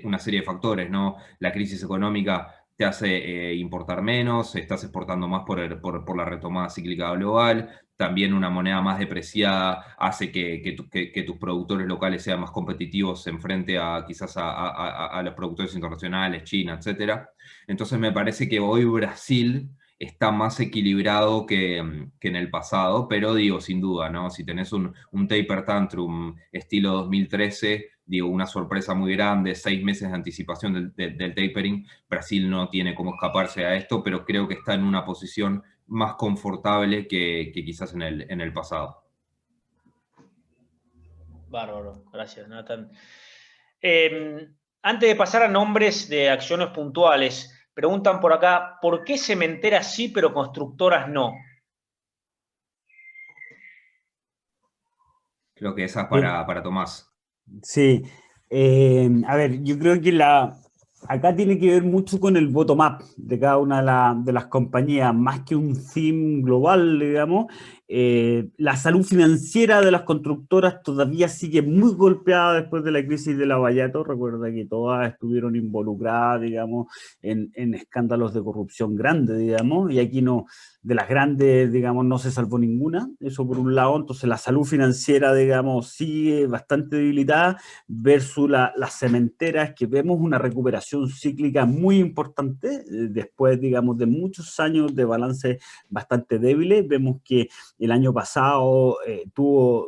una serie de factores, ¿no? La crisis económica te hace importar menos, estás exportando más por la retomada cíclica global, también una moneda más depreciada hace que tus productores locales sean más competitivos en frente a quizás a los productores internacionales, China, etc. Entonces me parece que hoy Brasil está más equilibrado que en el pasado, pero digo, sin duda, ¿no? Si tenés un taper tantrum estilo 2013, digo, una sorpresa muy grande, 6 meses de anticipación del tapering, Brasil no tiene cómo escaparse a esto, pero creo que está en una posición más confortable que quizás en el pasado. Bárbaro, gracias, Nathan. Antes de pasar a nombres de acciones puntuales, preguntan por acá, ¿por qué cementeras sí, pero constructoras no? Creo que esa es para Tomás. Sí. A ver, yo creo que acá tiene que ver mucho con el bottom-up de cada una de las compañías, más que un theme global, digamos. La salud financiera de las constructoras todavía sigue muy golpeada después de la crisis de Lavallato. Recuerda que todas estuvieron involucradas, digamos, en escándalos de corrupción grandes, digamos, y aquí no, de las grandes, digamos, no se salvó ninguna. Eso por un lado. Entonces la salud financiera, digamos, sigue bastante debilitada versus las cementeras, que vemos una recuperación cíclica muy importante después, digamos, de muchos años de balance bastante débiles. Vemos que el año pasado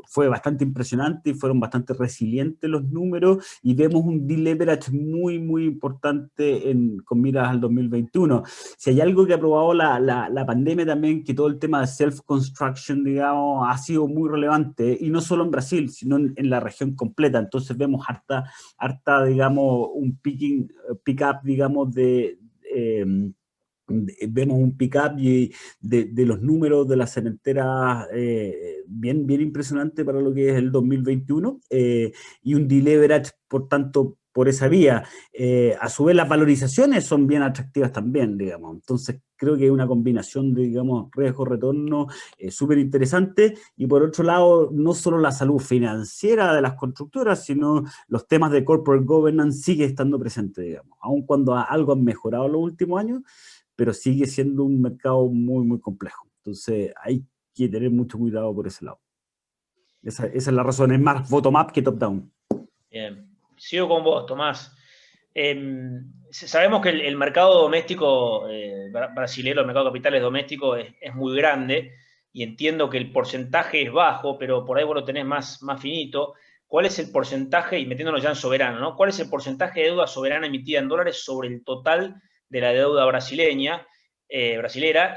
fue bastante impresionante y fueron bastante resilientes los números, y vemos un deleverage muy, muy importante con miras al 2021. Si hay algo que ha probado la pandemia también, que todo el tema de self-construction, digamos, ha sido muy relevante, y no solo en Brasil, sino en la región completa. Entonces vemos harta, digamos, un pick-up, digamos, vemos un pick-up de los números de las cementeras bien, bien impresionante para lo que es el 2021, y un deleverage, por tanto, por esa vía. A su vez, las valorizaciones son bien atractivas también, digamos. Entonces, creo que hay una combinación de, digamos, riesgo-retorno súper interesante. Y por otro lado, no solo la salud financiera de las constructoras, sino los temas de corporate governance sigue estando presente, digamos. Aun cuando algo han mejorado en los últimos años, pero sigue siendo un mercado muy, muy complejo. Entonces, hay que tener mucho cuidado por ese lado. Esa es la razón, es más bottom-up que top-down. Bien. Sigo con vos, Tomás. Sabemos que el mercado doméstico brasilero, el mercado de capitales doméstico es muy grande, y entiendo que el porcentaje es bajo, pero por ahí vos lo tenés más finito. ¿Cuál es el porcentaje, y metiéndonos ya en soberano, ¿no? ¿Cuál es el porcentaje de deuda soberana emitida en dólares sobre el total de la deuda brasilera?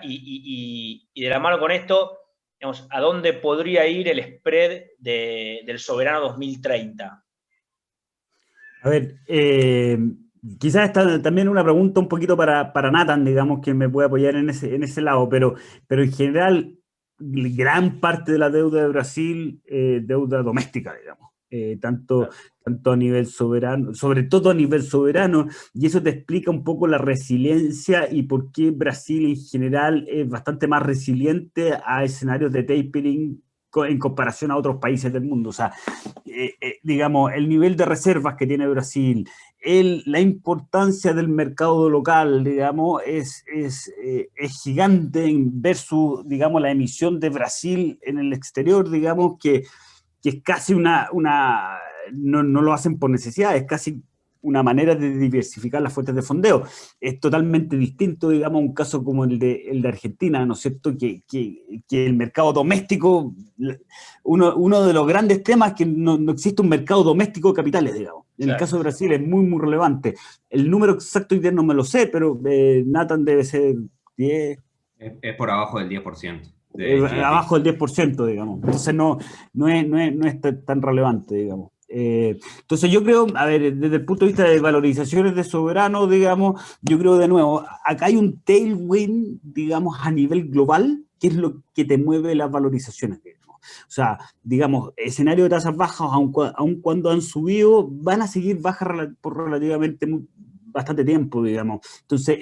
Y de la mano con esto, digamos, ¿a dónde podría ir el spread del soberano 2030? A ver, quizás está también una pregunta un poquito para Nathan, digamos, que me puede apoyar en ese lado, pero en general, gran parte de la deuda de Brasil, deuda doméstica, digamos, tanto a nivel soberano, sobre todo a nivel soberano, y eso te explica un poco la resiliencia y por qué Brasil en general es bastante más resiliente a escenarios de tapering en comparación a otros países del mundo. O sea, digamos, el nivel de reservas que tiene Brasil, la importancia del mercado local, digamos, es gigante versus, digamos, la emisión de Brasil en el exterior, digamos, que es casi no lo hacen por necesidad, es casi una manera de diversificar las fuentes de fondeo. Es totalmente distinto, digamos, a un caso como el de Argentina, ¿no es cierto? Que el mercado doméstico, uno de los grandes temas es que no existe un mercado doméstico de capitales, digamos. En el caso de Brasil es muy, muy relevante. El número exacto y no me lo sé, pero Nathan debe ser 10. Es por abajo del 10%. Abajo del 10%, digamos. Entonces no es tan relevante, digamos. Entonces yo creo, a ver, desde el punto de vista de valorizaciones de soberano, digamos, yo creo de nuevo, acá hay un tailwind, digamos, a nivel global, que es lo que te mueve las valorizaciones, digamos. O sea, digamos, escenario de tasas bajas, aun cuando han subido, van a seguir bajas por relativamente bastante tiempo, digamos. Entonces,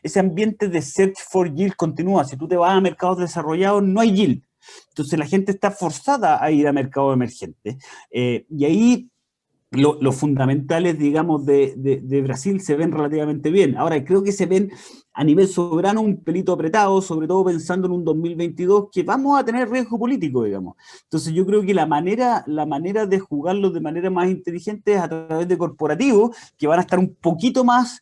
ese ambiente de search for yield continúa. Si tú te vas a mercados desarrollados, no hay yield. Entonces, la gente está forzada a ir a mercados emergentes. Y ahí los fundamentales, digamos, de Brasil se ven relativamente bien. Ahora, creo que se ven a nivel soberano un pelito apretado, sobre todo pensando en un 2022 que vamos a tener riesgo político, digamos. Entonces yo creo que la manera de jugarlo de manera más inteligente es a través de corporativos que van a estar un poquito más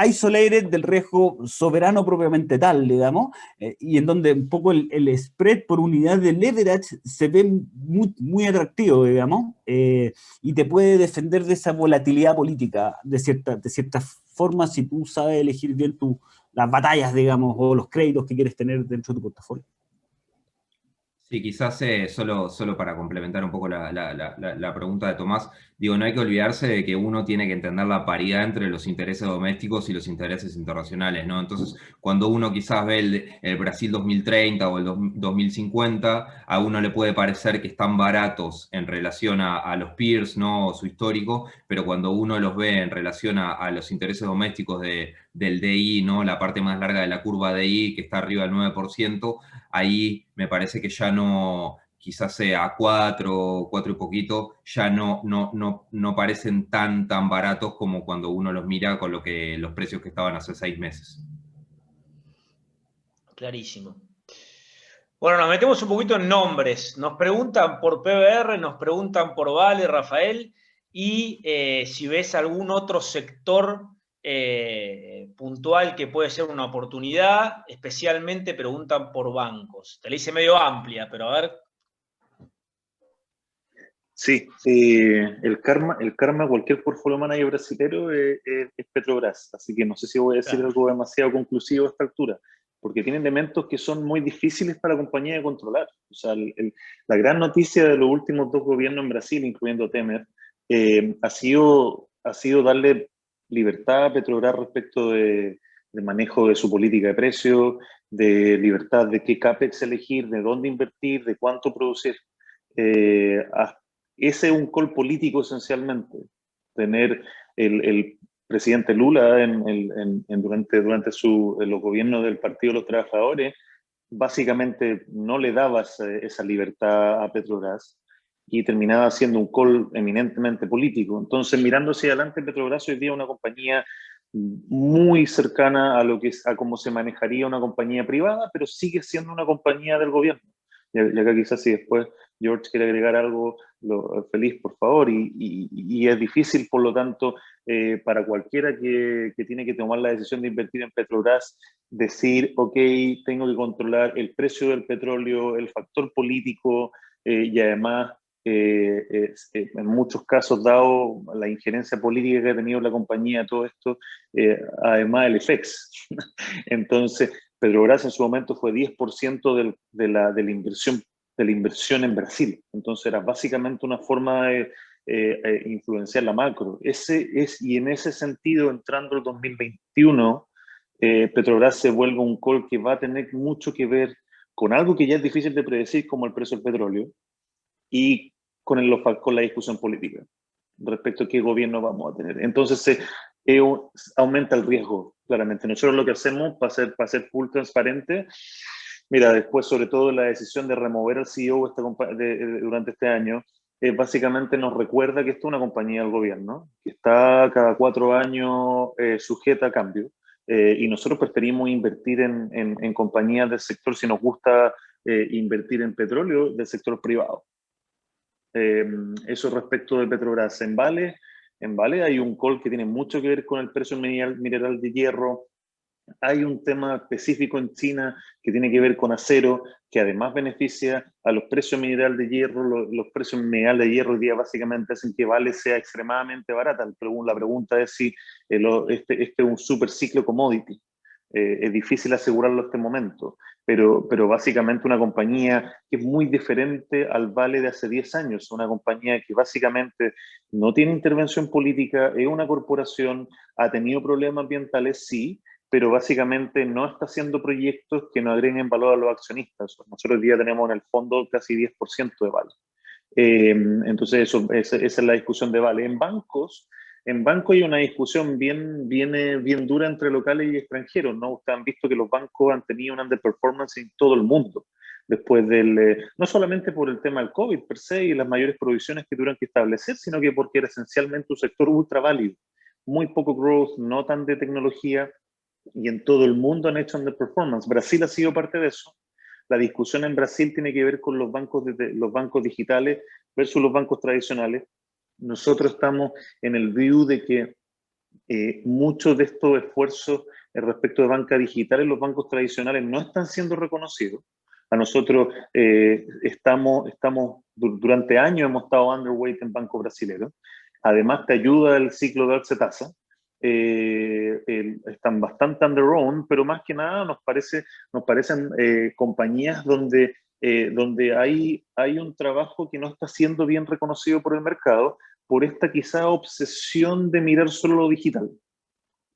isolated del riesgo soberano propiamente tal, digamos, y en donde un poco el spread por unidad de leverage se ve muy, muy atractivo, digamos, y te puede defender de esa volatilidad política de cierta forma si tú sabes elegir bien las batallas, digamos, o los créditos que quieres tener dentro de tu portafolio. Sí, quizás solo para complementar un poco la pregunta de Tomás, digo, no hay que olvidarse de que uno tiene que entender la paridad entre los intereses domésticos y los intereses internacionales, ¿no? Entonces, cuando uno quizás ve el Brasil 2030 o el 2050, a uno le puede parecer que están baratos en relación a los peers, ¿no? O su histórico, pero cuando uno los ve en relación a los intereses domésticos del DI, ¿no? La parte más larga de la curva DI, que está arriba del 9%, ahí me parece que ya no, quizás sea 4 y poquito, ya no parecen tan baratos como cuando uno los mira con los precios que estaban hace 6 meses. Clarísimo. Bueno, nos metemos un poquito en nombres. Nos preguntan por PBR, nos preguntan por Vale, Rafael, y si ves algún otro sector puntual que puede ser una oportunidad, especialmente preguntan por bancos. Te la hice medio amplia, pero a ver. Sí, el karma, cualquier portfolio manager brasilero es Petrobras, así que no sé si voy a decir Claro. algo demasiado conclusivo a esta altura, porque tiene elementos que son muy difíciles para la compañía de controlar. O sea, la gran noticia de los últimos 2 gobiernos en Brasil, incluyendo Temer, ha sido darle libertad a Petrobras respecto de manejo de su política de precios, de libertad de qué CAPEX elegir, de dónde invertir, de cuánto producir. Ese es un call político esencialmente. Tener el presidente Lula durante los gobiernos del Partido de los Trabajadores básicamente no le daba esa libertad a Petrobras y terminaba siendo un call eminentemente político. Entonces, mirando hacia adelante, Petrobras hoy día es una compañía muy cercana a cómo se manejaría una compañía privada, pero sigue siendo una compañía del gobierno. Y acá quizás si después George quiere agregar algo, feliz, por favor. Y es difícil, por lo tanto, para cualquiera que tiene que tomar la decisión de invertir en Petrobras, decir, ok, tengo que controlar el precio del petróleo, el factor político, y además, en muchos casos, dado la injerencia política que ha tenido la compañía, todo esto, además el FX. Entonces, Petrobras en su momento fue 10% de la inversión en Brasil. Entonces era básicamente una forma de influenciar la macro. Y en ese sentido, entrando el 2021, Petrobras se vuelve un call que va a tener mucho que ver con algo que ya es difícil de predecir, como el precio del petróleo, y con la discusión política respecto a qué gobierno vamos a tener. Entonces, aumenta el riesgo, claramente. Nosotros lo que hacemos, para ser full transparente, mira, después sobre todo la decisión de remover al CEO durante este año, básicamente nos recuerda que esto es una compañía del gobierno, que está cada 4 años sujeta a cambio, y nosotros preferimos invertir en compañías del sector, si nos gusta invertir en petróleo, del sector privado. Eso respecto de Petrobras. En Vale hay un call que tiene mucho que ver con el precio mineral de hierro. Hay un tema específico en China que tiene que ver con acero, que además beneficia a los precios mineral de hierro. Los precios mineral de hierro hoy día básicamente hacen que Vale sea extremadamente barata. La pregunta es si este es un super ciclo commodity. Es difícil asegurarlo en este momento, pero básicamente una compañía que es muy diferente al Vale de hace 10 años, una compañía que básicamente no tiene intervención política, es una corporación, ha tenido problemas ambientales, sí, pero básicamente no está haciendo proyectos que no agreguen valor a los accionistas. Nosotros hoy día tenemos en el fondo casi 10% de Vale. Entonces, esa es la discusión de Vale. En banco hay una discusión bien dura entre locales y extranjeros, ¿no? Ustedes han visto que los bancos han tenido una underperformance en todo el mundo, después no solamente por el tema del COVID per se y las mayores provisiones que tuvieron que establecer, sino que porque era esencialmente un sector ultra válido, muy poco growth, no tan de tecnología, y en todo el mundo han hecho underperformance. Brasil ha sido parte de eso. La discusión en Brasil tiene que ver con los bancos digitales versus los bancos tradicionales. Nosotros estamos en el view de que muchos de estos esfuerzos respecto de banca digital en los bancos tradicionales no están siendo reconocidos. A nosotros durante años hemos estado underweight en bancos brasileños. Además, te ayuda el ciclo de alza tasa. Están bastante underowned, pero más que nada nos parecen compañías donde hay un trabajo que no está siendo bien reconocido por el mercado, por esta quizá obsesión de mirar solo lo digital.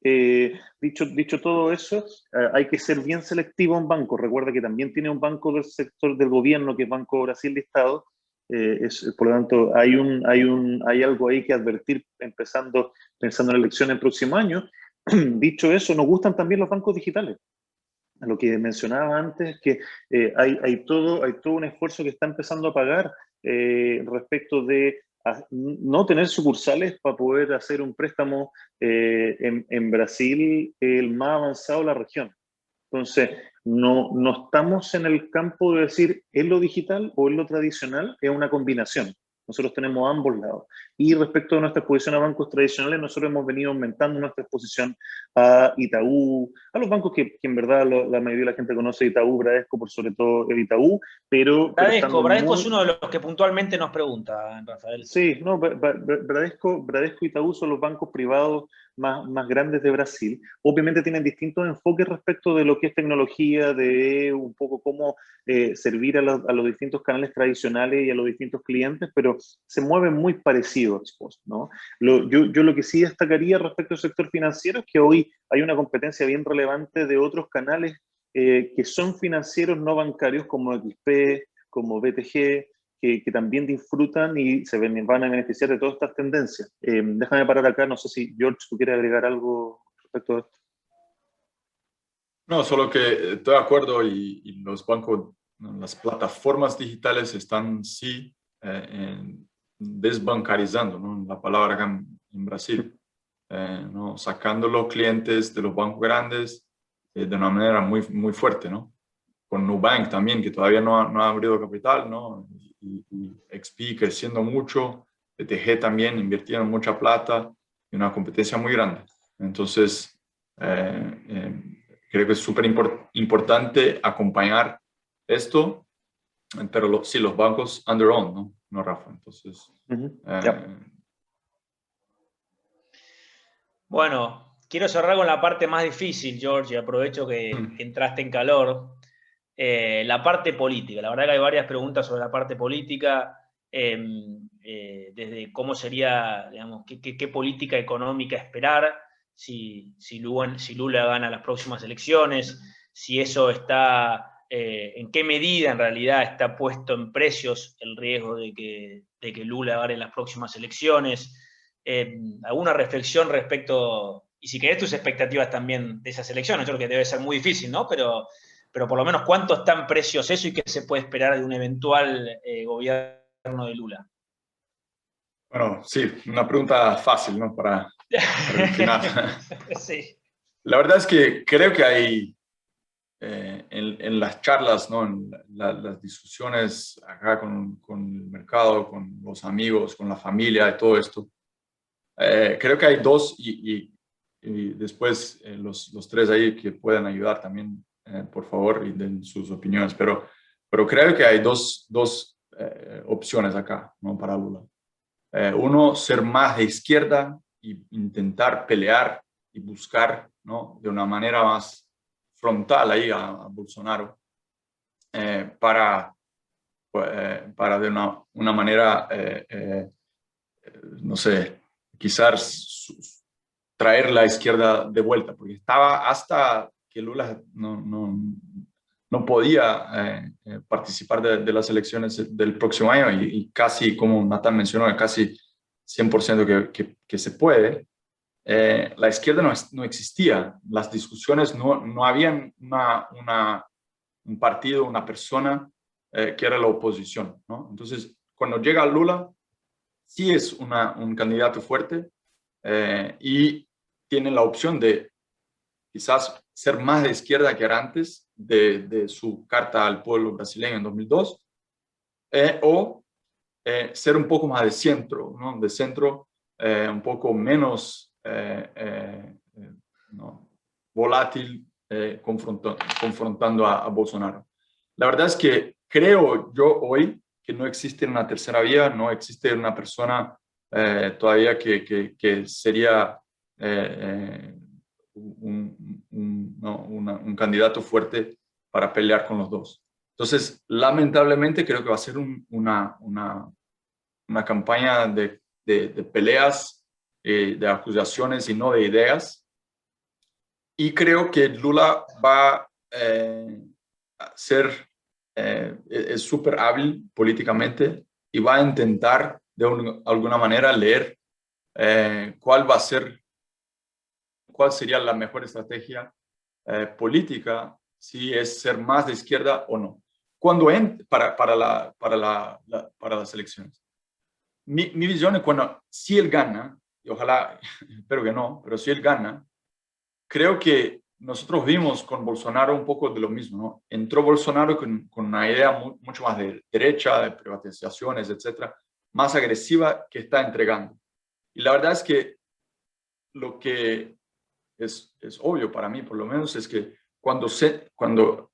Dicho todo eso, hay que ser bien selectivo en bancos. Recuerda que también tiene un banco del sector del gobierno, que es Banco Brasil listado. Por lo tanto, hay algo ahí que advertir pensando en la elección el próximo año. Dicho eso, nos gustan también los bancos digitales. Lo que mencionaba antes, que hay todo un esfuerzo que está empezando a pagar respecto de no tener sucursales para poder hacer un préstamo en Brasil el más avanzado de la región. Entonces, no estamos en el campo de decir, ¿es lo digital o es lo tradicional? Es una combinación. Nosotros tenemos ambos lados. Y respecto a nuestra exposición a bancos tradicionales, nosotros hemos venido aumentando nuestra exposición a Itaú, a los bancos que en verdad la mayoría de la gente conoce, Itaú, Bradesco, por sobre todo el Itaú, pero Bradesco es uno de los que puntualmente nos pregunta, Rafael. Sí, no, Bradesco y Itaú son los bancos privados más grandes de Brasil. Obviamente tienen distintos enfoques respecto de lo que es tecnología, de un poco cómo servir a los distintos canales tradicionales y a los distintos clientes, pero se mueven muy parecidos, ¿no? Yo lo que sí destacaría respecto al sector financiero es que hoy hay una competencia bien relevante de otros canales que son financieros no bancarios como XP, como BTG, que también disfrutan y van a beneficiar de todas estas tendencias. Déjame parar acá, no sé si George, tú quieres agregar algo respecto a esto. No, solo que estoy de acuerdo y los bancos, las plataformas digitales están sí desbancarizando, ¿no? La palabra acá en Brasil, ¿no? Sacando los clientes de los bancos grandes de una manera muy fuerte, ¿no? Con Nubank también, que todavía no ha abrido capital, ¿no? Y XP creciendo mucho, BTG también invirtiendo mucha plata y una competencia muy grande. Entonces, creo que es súper importante acompañar esto, pero sí, los bancos on their own, ¿no? No, Rafa. Entonces, Bueno, quiero cerrar con la parte más difícil, George, y aprovecho que entraste en calor. La parte política. La verdad que hay varias preguntas sobre la parte política, desde cómo sería, digamos, qué política económica esperar, si Lula gana las próximas elecciones, si eso está, en qué medida en realidad está puesto en precios el riesgo de que Lula gane las próximas elecciones. Alguna reflexión respecto, y si querés tus expectativas también de esas elecciones, yo creo que debe ser muy difícil, ¿no? Pero por lo menos cuánto está en precios eso y qué se puede esperar de un eventual gobierno de Lula. Bueno, sí, una pregunta fácil, ¿no? Para el final. Sí. La verdad es que creo que hay en las charlas, ¿no? En las discusiones acá con el mercado, con los amigos, con la familia y todo esto, creo que hay dos y después los tres ahí que puedan ayudar también, por favor, y den sus opiniones. Pero creo que hay dos opciones acá, ¿no? Para Lula. Uno, ser más de izquierda e intentar pelear y buscar, ¿no? De una manera más frontal ahí a Bolsonaro para de una manera, no sé, quizás traer la izquierda de vuelta, porque estaba hasta que Lula no podía participar de las elecciones del próximo año y casi, como Nathan mencionó, casi 100% que se puede. La izquierda no existía, las discusiones no habían un partido, una persona que era la oposición, ¿no? Entonces, cuando llega Lula, sí es un candidato fuerte y tiene la opción de quizás ser más de izquierda que era antes de su carta al pueblo brasileño en 2002, o ser un poco más de centro, ¿no? De centro, un poco menos ¿no? volátil, confrontando a Bolsonaro. La verdad es que creo yo hoy que no existe una tercera vía, no existe una persona todavía que sería un candidato fuerte para pelear con los dos. Entonces, lamentablemente creo que va a ser una campaña de peleas, de acusaciones y no de ideas. Y creo que Lula va a ser, es súper hábil políticamente y va a intentar de alguna manera leer cuál sería la mejor estrategia política, si es ser más de izquierda o no, para las elecciones. Mi visión es si él gana, y ojalá, espero que no, pero si él gana, creo que nosotros vimos con Bolsonaro un poco de lo mismo, ¿no? Entró Bolsonaro con una idea mucho más de derecha, de privatizaciones, etcétera, más agresiva que está entregando. Y la verdad es que lo que es obvio para mí, por lo menos, es que cuando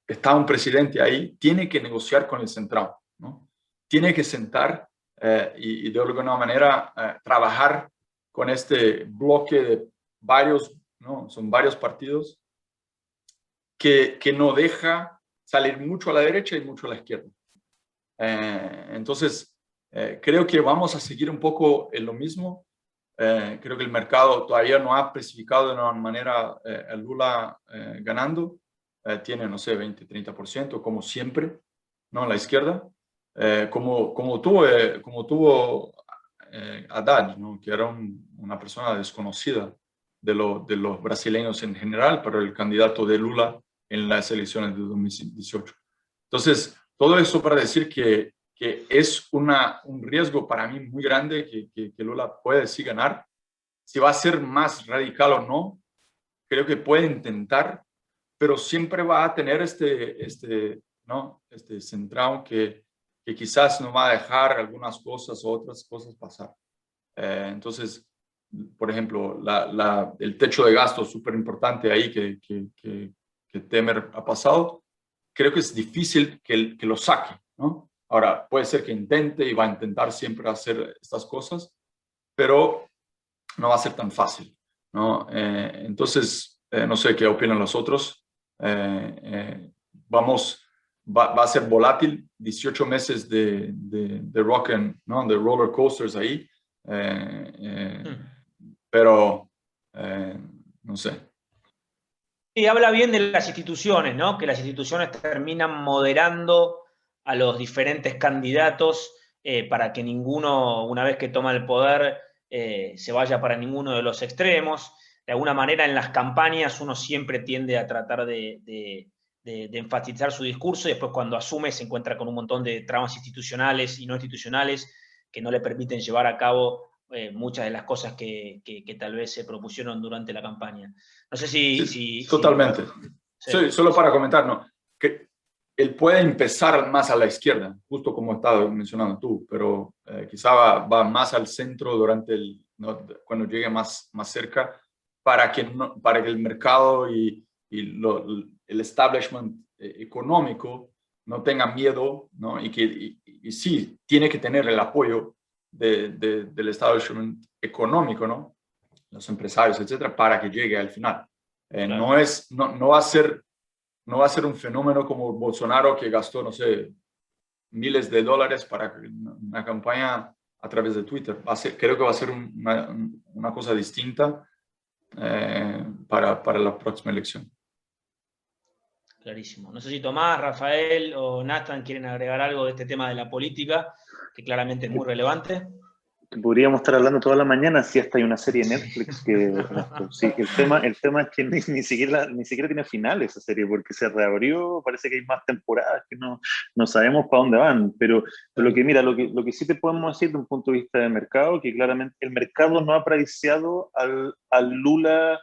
está un presidente ahí, tiene que negociar con el central, ¿no? Tiene que sentar y de alguna manera trabajar con este bloque de varios, ¿no? Son varios partidos que no deja salir mucho a la derecha y mucho a la izquierda. Entonces, creo que vamos a seguir un poco en lo mismo. Creo que el mercado todavía no ha precificado de una manera a Lula ganando. Tiene, no sé, 20-30%, como siempre, ¿no? La izquierda. Como tuvo Haddad, ¿no? Que era una persona desconocida de los brasileños en general, pero el candidato de Lula en las elecciones de 2018. Entonces, todo eso para decir que es un riesgo para mí muy grande que Lula puede sí ganar. Si va a ser más radical o no, creo que puede intentar, pero siempre va a tener este centrado que quizás no va a dejar algunas cosas o otras cosas pasar. Entonces, por ejemplo, el techo de gasto súper importante ahí que Temer ha pasado, creo que es difícil que lo saque, ¿no? Ahora, puede ser que intente y va a intentar siempre hacer estas cosas, pero no va a ser tan fácil, ¿no? Entonces, no sé qué opinan los otros. Va a ser volátil, 18 meses de ¿no? De roller coasters ahí, pero no sé. Sí, habla bien de las instituciones, ¿no? Que las instituciones terminan moderando a los diferentes candidatos para que ninguno, una vez que toma el poder, se vaya para ninguno de los extremos. De alguna manera, en las campañas uno siempre tiende a tratar de enfatizar su discurso y después cuando asume se encuentra con un montón de trabas institucionales y no institucionales que no le permiten llevar a cabo muchas de las cosas que tal vez se propusieron durante la campaña. No sé si totalmente. Sí. Sí, solo para comentar, ¿no? Que él puede empezar más a la izquierda, justo como estabas mencionando tú, pero quizá va más al centro ¿no? Cuando llegue más cerca, para que el mercado y el establishment económico no tenga miedo, ¿no? Y sí, tiene que tener el apoyo del establishment económico, ¿no? Los empresarios, etcétera, para que llegue al final. Claro. No va a ser un fenómeno como Bolsonaro, que gastó, no sé, miles de dólares para una campaña a través de Twitter. Creo que va a ser una cosa distinta para la próxima elección. Clarísimo. No sé si Tomás, Rafael o Nathan quieren agregar algo de este tema de la política, que claramente es muy relevante. Podríamos estar hablando toda la mañana si hasta hay una serie Netflix que sí, el tema es que ni siquiera tiene final esa serie, porque se reabrió, parece que hay más temporadas que no sabemos para dónde van, pero lo que sí te podemos decir de un punto de vista de mercado, que claramente el mercado no ha apreciado al Lula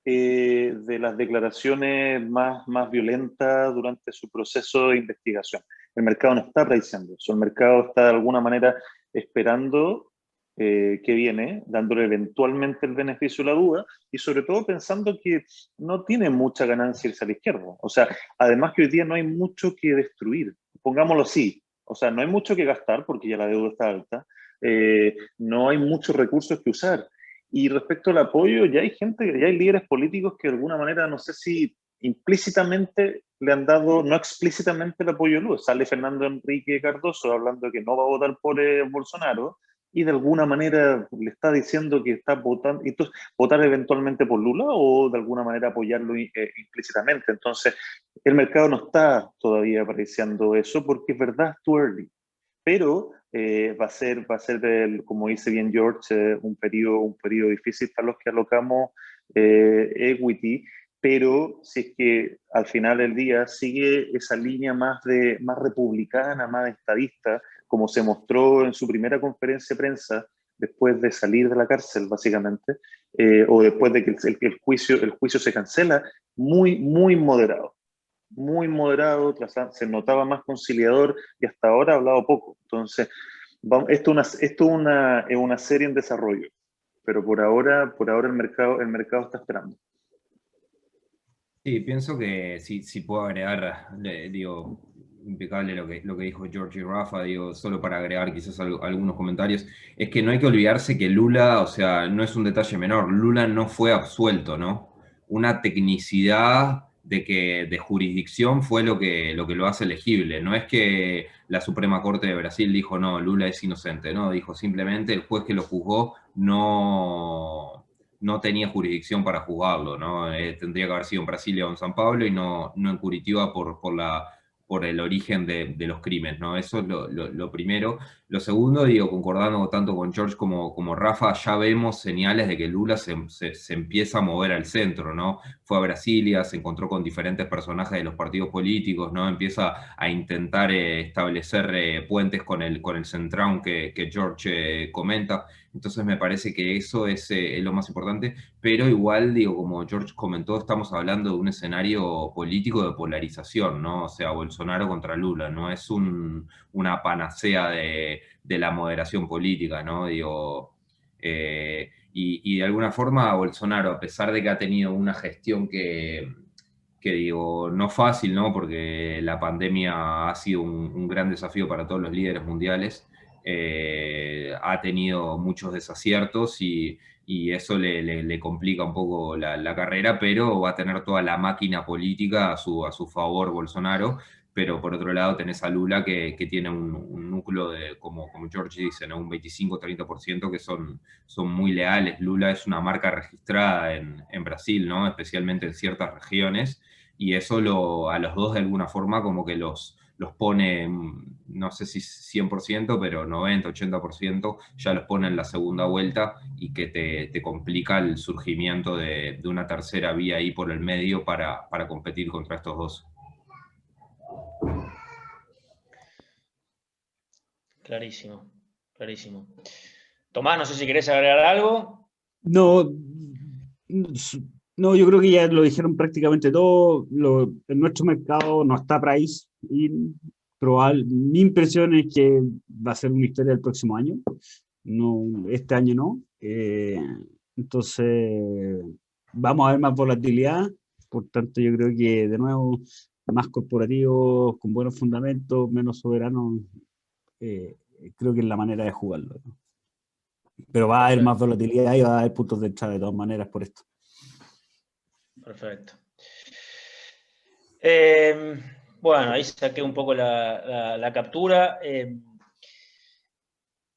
de las declaraciones más violentas durante su proceso de investigación. El mercado no está apreciando eso, el mercado está de alguna manera esperando que viene, dándole eventualmente el beneficio de la duda y sobre todo pensando que no tiene mucha ganancia irse a la izquierda. O sea, además que hoy día no hay mucho que destruir, pongámoslo así. O sea, no hay mucho que gastar porque ya la deuda está alta, no hay muchos recursos que usar. Y respecto al apoyo, ya hay líderes políticos que de alguna manera, no sé si implícitamente le han dado, no explícitamente el apoyo a Lula. Sale Fernando Enrique Cardoso hablando que no va a votar por Bolsonaro, y de alguna manera le está diciendo que está votando, entonces votar eventualmente por Lula o de alguna manera apoyarlo implícitamente. Entonces, el mercado no está todavía apreciando eso porque es verdad, es too early. Pero va a ser como dice bien George, un periodo difícil para los que alocamos equity, pero si es que al final del día sigue esa línea más republicana, más estadista, como se mostró en su primera conferencia de prensa después de salir de la cárcel, básicamente, o después de que el juicio se cancela, muy, muy moderado. Muy moderado, se notaba más conciliador y hasta ahora ha hablado poco. Entonces, Esto es una serie en desarrollo, pero por ahora el mercado está esperando. Sí, pienso que si puedo agregar, digo, impecable lo que dijo George y Rafa, digo, solo para agregar quizás algunos comentarios, es que no hay que olvidarse que Lula, o sea, no es un detalle menor, Lula no fue absuelto, ¿no? Una tecnicidad de jurisdicción fue lo que lo hace elegible, no es que la Suprema Corte de Brasil dijo, no, Lula es inocente, no, dijo simplemente el juez que lo juzgó no tenía jurisdicción para juzgarlo, ¿no? Tendría que haber sido en Brasilia o en San Pablo y no en Curitiba por el origen de los crímenes, ¿no? Eso es lo primero. Lo segundo, digo, concordando tanto con George como Rafa, ya vemos señales de que Lula se empieza a mover al centro, ¿no? Fue a Brasilia, se encontró con diferentes personajes de los partidos políticos, ¿no? Empieza a intentar establecer puentes con el Centrão que George comenta. Entonces me parece que eso es lo más importante, pero igual, digo, como George comentó, estamos hablando de un escenario político de polarización, ¿no? O sea, Bolsonaro contra Lula, no es una panacea de la moderación política, ¿no? Digo, y de alguna forma Bolsonaro, a pesar de que ha tenido una gestión que digo, no fácil, ¿no? Porque la pandemia ha sido un gran desafío para todos los líderes mundiales, ha tenido muchos desaciertos y eso le complica un poco la carrera, pero va a tener toda la máquina política a su favor Bolsonaro, pero por otro lado tenés a Lula que tiene un núcleo de, como George dice, ¿no? Un 25-30% que son muy leales. Lula es una marca registrada en Brasil, ¿no? Especialmente en ciertas regiones, y eso a los dos de alguna forma como que los pone, no sé si 100%, pero 90-80% ya los pone en la segunda vuelta y que te complica el surgimiento de una tercera vía ahí por el medio para competir contra estos dos. Clarísimo, clarísimo. Tomás, no sé si querés agregar algo. No, yo creo que ya lo dijeron prácticamente todo. En nuestro mercado no está Price y mi impresión es que va a ser una historia el próximo año. No, este año no. Entonces, vamos a ver más volatilidad. Por tanto, yo creo que de nuevo, más corporativos, con buenos fundamentos, menos soberanos, creo que es la manera de jugarlo, ¿no? Pero va a haber más volatilidad y va a haber puntos de entrada de todas maneras por esto. Perfecto. Bueno, ahí saqué un poco la captura.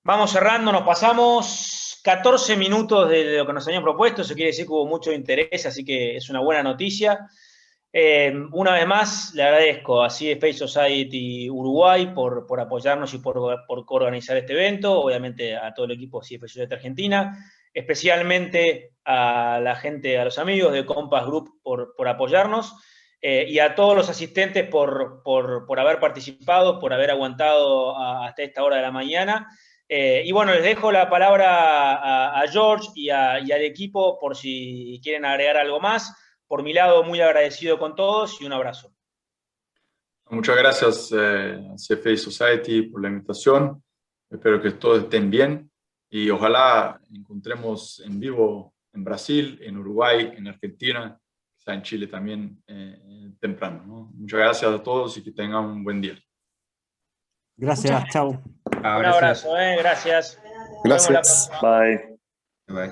Vamos cerrando, nos pasamos 14 minutos de lo que nos habían propuesto, eso quiere decir que hubo mucho interés, así que es una buena noticia. Una vez más, le agradezco a CFA Society Uruguay por apoyarnos y por coorganizar este evento, obviamente a todo el equipo CFA Society Argentina, especialmente a la gente, a los amigos de Compass Group por apoyarnos, y a todos los asistentes por haber participado, por haber aguantado hasta esta hora de la mañana. Y bueno, les dejo la palabra a George y al equipo por si quieren agregar algo más. Por mi lado, muy agradecido con todos y un abrazo. Muchas gracias, CFA Society, por la invitación. Espero que todos estén bien y ojalá encontremos en vivo en Brasil, en Uruguay, en Argentina, quizá en Chile también temprano, ¿no? Muchas gracias a todos y que tengan un buen día. Gracias, chao. Un abrazo, gracias. Gracias. Bye. Bye.